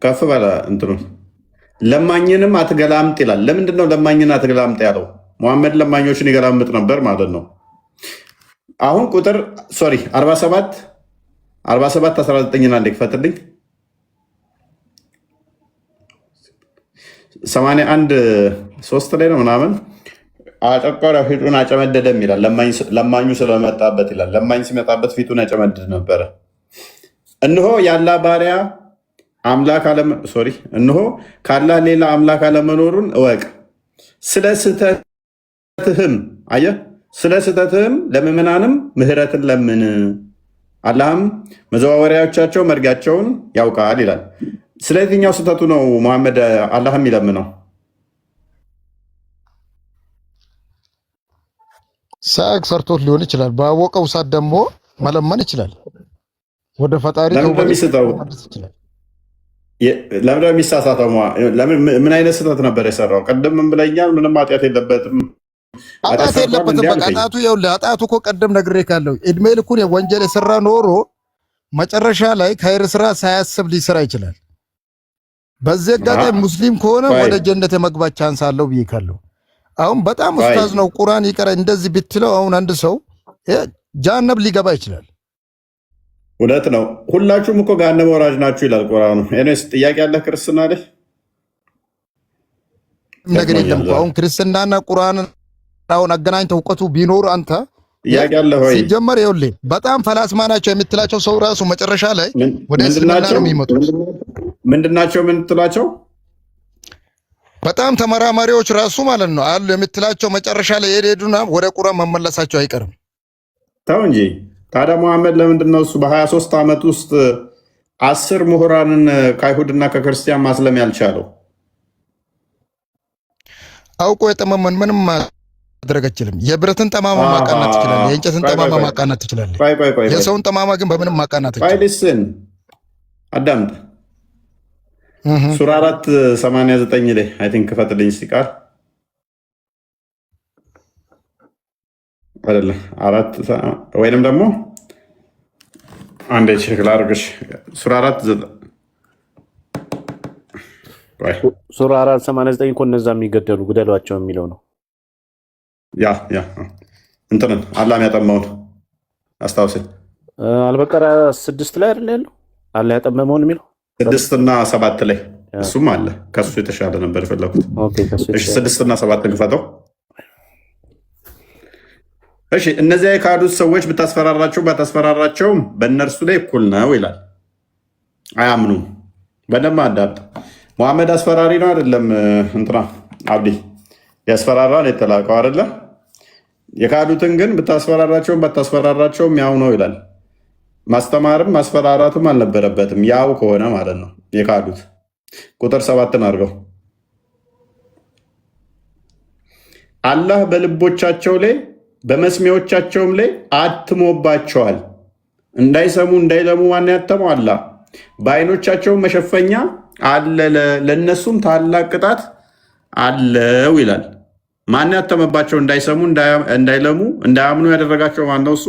ከፍ በለ እንትኑን። ለማኝንም አትገላምጥ ይላል። ለምንድን ነው ለማኝን አትገላምጥ ያለው? መሐመድ ለማኞችን ይገላምጥ ነበር ማለት ነው። አሁን ቁጥር 47 19 አንዴ ክፈትልኝ። 81 3 ላይ ነው ምናምን አጠቆረ ፊቱን አጨመደደም ይላል። ለማኙ ስለመጣበት ይላል። ለማኝ ሲመጣበት ፊቱን ያጨመድድ ነበረ። እነሆ ያላ ባሪያ አምላክ እነሆ ካላህ ሌላ አምላክ አለመኖሩን እወቅ። ስለ ስህተትህም ለምዕመናንም ምህረትን ለምን፣ አላህም መዘዋወሪያዎቻቸው መርጊያቸውን ያውቃል ይላል። ስለ የትኛው ስህተቱ ነው መሐመድ አላህም ይለምነው? ሳቅ ሰርቶት ሊሆን ይችላል። ባወቀው ሰዓት ደግሞ መለመን ይችላል። ወደ ፈጣሪ የሚስተው ለምን የሚሳሳተው? ምን አይነት ስህተት ነበር የሰራው? ቅድም ምን ብለኛል? ምንም ኃጢአት የለበትም። ኃጢአት የለበትም። በቃ ኃጢአቱ ይኸውልህ፣ ኃጢአቱ እኮ ቀደም ነግሬ ካለው እድሜ ልኩን ወንጀል የሰራ ኖሮ መጨረሻ ላይ ከይር ስራ ሳያስብ ሊሰራ ይችላል። በዚህ አጋጣሚ ሙስሊም ከሆነ ወደ ጀነት የመግባት ቻንስ አለው ብዬ ካለው። አሁን በጣም ኡስታዝ ነው ቁርአን ይቀራ እንደዚህ ብትለው አሁን አንድ ሰው ጀሃነም ሊገባ ይችላል። እውነት ነው። ሁላችሁም እኮ ገሃነም ወራጅ ናችሁ ይላል ቁርአኑ። እኔስ ጥያቄ ያለ ክርስትና ላይ ነገር የለም እኮ አሁን ክርስትናና ቁርአን አሁን አገናኝተው እውቀቱ ቢኖር አንተ ጥያቄ አለ ሆይ? ሲጀመር ይኸውልህ በጣም ፈላስማ ናቸው የምትላቸው ሰው ራሱ መጨረሻ ላይ ወደ እስልምና ነው የሚመጡት። ምንድናቸው የምትላቸው? በጣም ተመራማሪዎች ራሱ ማለት ነው አሉ የምትላቸው መጨረሻ ላይ የሄዱና ወደ ቁርአን መመለሳቸው አይቀርም። ተው እንጂ ታዲያ መሐመድ ለምንድን ነው እሱ በ23 ዓመት ውስጥ 10 ምሁራንን ከአይሁድና ከክርስቲያን ማስለም ያልቻለው? አውቆ የጠመመን ምንም ማድረግ አይችልም። የብረትን ጠማማ ማቃናት ይችላል። የእንጨትን ጠማማ ማቃናት ይችላል። የሰውን ጠማማ ግን በምንም ማቃናት ይችላል። ፋይልስን አዳምጥ። ሱራ 4:89 ላይ አይ ቲንክ ክፈትልኝ ሲቃል አይደለ 4 ወይንም ደግሞ አንዴ ቼክ ላድርግሽ። ሱራ 4:89 እኮ እነዛ የሚገደሉ ግደሏቸው የሚለው ነው። ያ እንትንን አላህ ያጠመውን አስታውሰኝ። አልበቀራ 6 ላይ አይደል ያለው አላህ ያጠመመውን የሚለው 6 እና 7 ላይ እሱም አለ። ከሱ የተሻለ ነበር የፈለኩት። እሺ 6 እና 7 ክፈተው። እሺ እነዚያ የካዱት ሰዎች ባታስፈራራቸውም በእነርሱ ላይ እኩል ነው ይላል። አያምኑም። በደንብ አዳምጥ። መሐመድ አስፈራሪ ነው አይደለም? እንትና አብዲ ያስፈራራ ነው የተላከው አይደለ? የካዱትን ግን ባታስፈራራቸውም ያው ነው ይላል። ማስተማርም ማስፈራራትም አልነበረበትም። ያው ከሆነ ማለት ነው የካዱት። ቁጥር 7 አድርገው። አላህ በልቦቻቸው ላይ በመስሚያዎቻቸውም ላይ አትሞባቸዋል። እንዳይሰሙ እንዳይለሙ ማን ያተመው? አላህ። በአይኖቻቸው መሸፈኛ አለ። ለእነሱም ታላቅ ቅጣት አለው ይላል። ማን ያተመባቸው? እንዳይሰሙ እንዳይለሙ እንዳያምኑ ያደረጋቸው ማን ነው? እሱ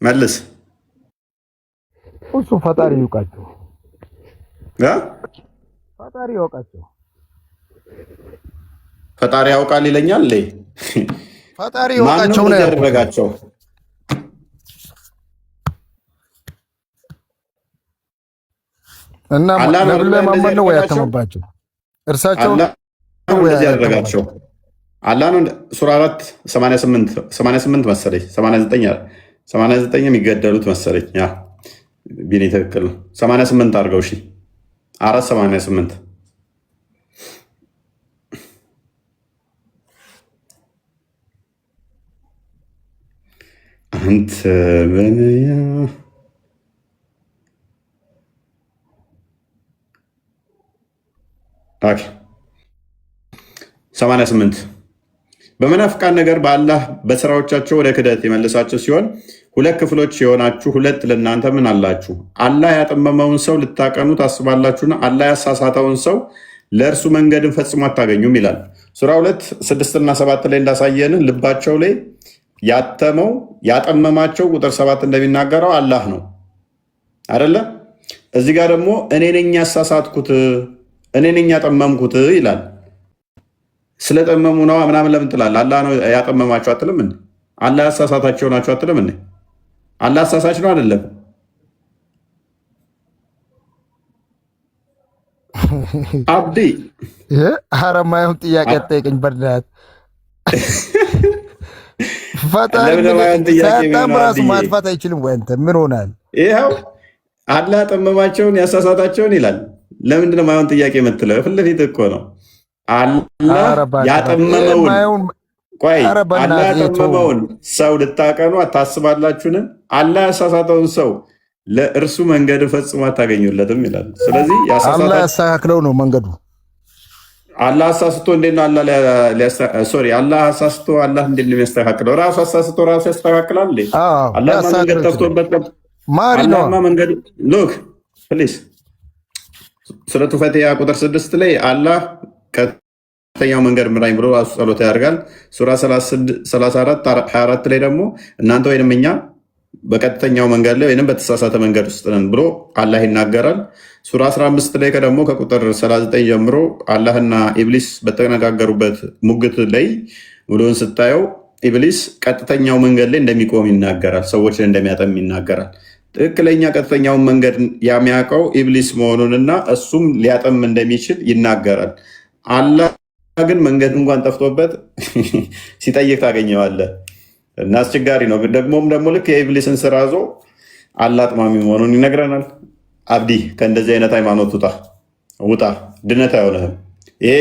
መልስ። እሱ ፈጣሪ ይውቃቸው፣ ፈጣሪ ይውቃቸው። ፈጣሪ ያውቃል ይለኛል። ፈጣሪ ይውቃቸው ነው ያደረጋቸው። እና ነብለ ማመን ነው ያተመባቸው እርሳቸው እንደዚህ ያደረጋቸው አላህ ነው። ሱራ 4 88 መሰለኝ 89 የሚገደሉት መሰለኝ። ያ ቢኒ ትክክል ነው። 88 አድርገው። እሺ 488 አንተ በነያ 88 በመናፍቃን ነገር በአላህ በስራዎቻቸው ወደ ክደት የመለሳቸው ሲሆን ሁለት ክፍሎች የሆናችሁ ሁለት ለእናንተ ምን አላችሁ? አላህ ያጠመመውን ሰው ልታቀኑ ታስባላችሁና አላህ ያሳሳተውን ሰው ለእርሱ መንገድን ፈጽሞ አታገኙም ይላል። ሱራ 2 6 እና 7 ላይ እንዳሳየን ልባቸው ላይ ያጠመማቸው ቁጥር 7 እንደሚናገረው አላህ ነው አይደለ? እዚህ ጋር ደግሞ እኔ ነኝ ያሳሳትኩት እኔ ነኝ ያጠመምኩት ይላል። ስለጠመሙ ነው ምናምን ለምን ትላለህ? አላህ ነው ያጠመማቸው አትልም እንዴ? አላህ ያሳሳታቸው ናቸው አትልም እንዴ? አላህ አሳሳች ነው አይደለም? አብዲ ሐረማዩን ጥያቄ ጠይቀኝ በርዳት። ፈጣሪ ሳያጣም ራሱ ማጥፋት አይችልም ወይ? አንተ ምን ሆናል? ይኸው አላህ ያጠመማቸውን ያሳሳታቸውን ይላል። ለምንድን ነው ማየውን ጥያቄ የምትለው? ፊት ለፊት እኮ ነው። አላህ ያጠመመውን ሰው ልታቀኑ አታስባላችሁን? አላህ ያሳሳተውን ሰው ለእርሱ መንገድ ፈጽሞ አታገኙለትም ይላል። ስለዚህ አላህ ያስተካክለው ነው መንገዱ። አላህ አሳስቶ እንዴት ነው አላህ አሳስቶ አላህ እንዴት ነው የሚያስተካክለው? ራሱ አሳስቶ ራሱ ያስተካክላል። አላህ መንገድ ጠፍቶበት ማሪ ነው መንገዱ። ሉክ ፕሊዝ ሱረቱ ፈቲሃ ቁጥር 6 ላይ አላህ ቀጥተኛው መንገድ ምራኝ ብሎ ራሱ ጸሎት ያደርጋል። ሱራ 34 24 ላይ ደግሞ እናንተ ወይንም እኛ በቀጥተኛው መንገድ ላይ ወይንም በተሳሳተ መንገድ ውስጥ ነን ብሎ አላህ ይናገራል። ሱራ 15 ላይ ደግሞ ከቁጥር 39 ጀምሮ አላህና ኢብሊስ በተነጋገሩበት ሙግት ላይ ሙሉውን ስታየው ኢብሊስ ቀጥተኛው መንገድ ላይ እንደሚቆም ይናገራል። ሰዎችን እንደሚያጠም ይናገራል። ትክክለኛ ቀጥተኛውን መንገድ የሚያውቀው ኢብሊስ መሆኑንና እሱም ሊያጠም እንደሚችል ይናገራል። አላህ ግን መንገድ እንኳን ጠፍቶበት ሲጠይቅ ታገኘዋለህ። እና አስቸጋሪ ነው። ደግሞም ደግሞ ልክ የኢብሊስን ስራ ዞ አላህ አጥማሚ መሆኑን ይነግረናል። አብዲ ከእንደዚህ አይነት ሃይማኖት ውጣ፣ ድነት አይሆንህም። ይሄ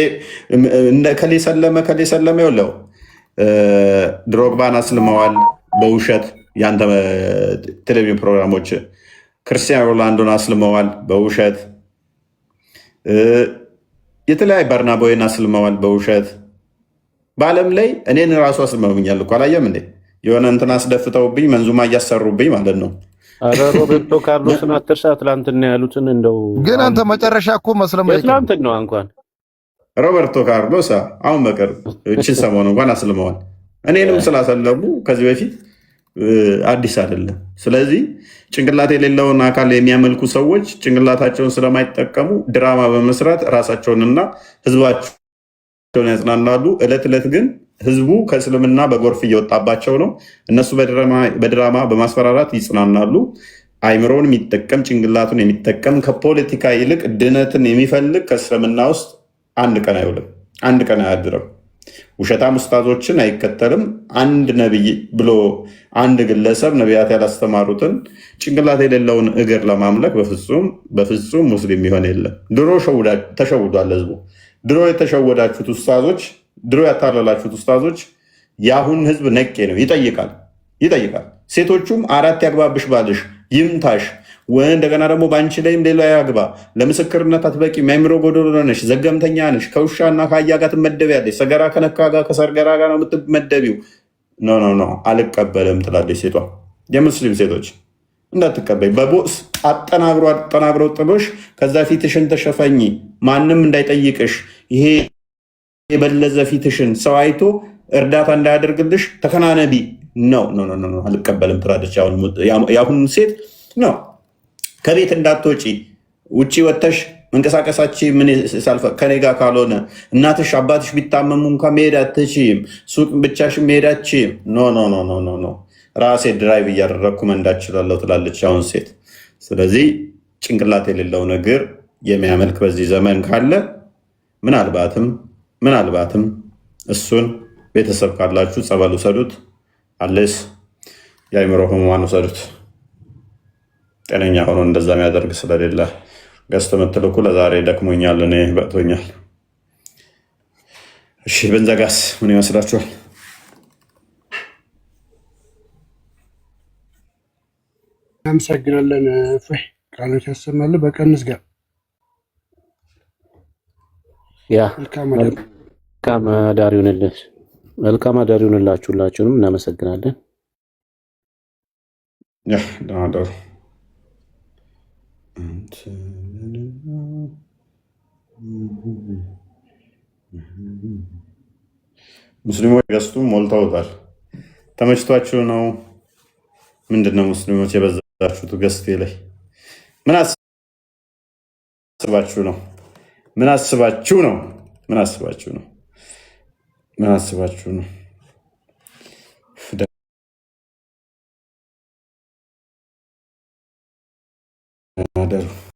ከሌ ሰለመ ይለው ድሮግባን አስልመዋል በውሸት ያንተ ቴሌቪዥን ፕሮግራሞች። ክርስቲያኖ ሮናልዶን አስልመዋል በውሸት። የተለያዩ በርናባዊን አስልመዋል በውሸት። በዓለም ላይ እኔን ራሱ አስልመውኛል እኮ አላየም እንዴ? የሆነ እንትን አስደፍተውብኝ መንዙማ እያሰሩብኝ ማለት ነው። ሮቤርቶ ካርሎስን አትርሳ። ትላንትና ያሉትን እንደው ግን አንተ መጨረሻ እኮ መስለም ትላንትና ነው እንኳን ሮቤርቶ ካርሎስ አሁን በቅርብ እችን ሰሞኑ እንኳን አስልመዋል። እኔንም ስላሰለሙ ከዚህ በፊት አዲስ አይደለም። ስለዚህ ጭንቅላት የሌለውን አካል የሚያመልኩ ሰዎች ጭንቅላታቸውን ስለማይጠቀሙ ድራማ በመስራት ራሳቸውንና ህዝባቸውን ያጽናናሉ። ዕለት ዕለት ግን ህዝቡ ከእስልምና በጎርፍ እየወጣባቸው ነው። እነሱ በድራማ በማስፈራራት ይጽናናሉ። አይምሮውን የሚጠቀም ጭንቅላቱን የሚጠቀም ከፖለቲካ ይልቅ ድነትን የሚፈልግ ከእስልምና ውስጥ አንድ ቀን አይውልም፣ አንድ ቀን አያድርም። ውሸታም ኡስታዞችን አይከተልም። አንድ ነቢይ ብሎ አንድ ግለሰብ ነቢያት ያላስተማሩትን ጭንቅላት የሌለውን እግር ለማምለክ በፍጹም ሙስሊም ይሆን የለም። ድሮ ተሸውዷል ህዝቡ። ድሮ የተሸወዳችሁት ኡስታዞች፣ ድሮ ያታለላችሁት ኡስታዞች የአሁን ህዝብ ነቄ ነው፣ ይጠይቃል። ሴቶቹም 4 ያግባብሽ ባልሽ ይምታሽ፣ እንደገና ደግሞ በአንቺ ላይም ሌላ ያግባ፣ ለምስክርነት አትበቂም፣ የአእምሮ ጎዶሎ ነሽ፣ ዘገምተኛ ነሽ፣ ከውሻና ከአህያ ጋር ትመደቢያለሽ፣ ሰገራ ከነካ ጋር ከሰርገራ ጋር ነው የምትመደቢው። ኖ አልቀበልም ትላለች ሴቷ። የሙስሊም ሴቶች እንዳትቀበይ በቦስ አጠናግሮ ጥሎሽ ከዛ ፊትሽን ተሸፈኝ ማንም እንዳይጠይቅሽ ይሄ የበለዘ ፊትሽን ሰው አይቶ እርዳታ እንዳያደርግልሽ ተከናነቢ ነው አልቀበልም ትላለች። የአሁኑ ሴት ነው ከቤት እንዳትወጪ ውጪ ወተሽ መንቀሳቀሳች ምን ሳልፈ ከኔ ጋር ካልሆነ እናትሽ አባትሽ ቢታመሙ እንኳን መሄድ አትችይም፣ ሱቅ ብቻሽ መሄድ አትችይም። ኖ ራሴ ድራይቭ እያደረግኩ መንዳት እችላለሁ ትላለች አሁን ሴት። ስለዚህ ጭንቅላት የሌለው ነገር የሚያመልክ በዚህ ዘመን ካለ ምናልባትም እሱን ቤተሰብ ካላችሁ ጸበል ውሰዱት፣ አለስ የአእምሮ ህሙማን ውሰዱት። ጤነኛ ሆኖ እንደዛ የሚያደርግ ስለሌለ ገዝቶ የምትልኩ ለዛሬ ደክሞኛል፣ እኔ በቅቶኛል። እሺ ብንዘጋስ ምን ይመስላችኋል? እናመሰግናለን። ቃሎት ያሰማል። በቀን ዝጋ። መልካም አዳር ይሁንልህ። መልካም አዳር ይሁንላችሁ። ሁላችሁንም እናመሰግናለን። ደህና እደሩ። ሙስሊሞች ገዝቱ ሞልተውታል። ተመችቷችሁ ነው? ምንድነው ሙስሊሞች የበዛችሁት ገዝቴ ላይ? ምን አስባችሁ ነው? ምን አስባችሁ ነው? ደህና እደሩ።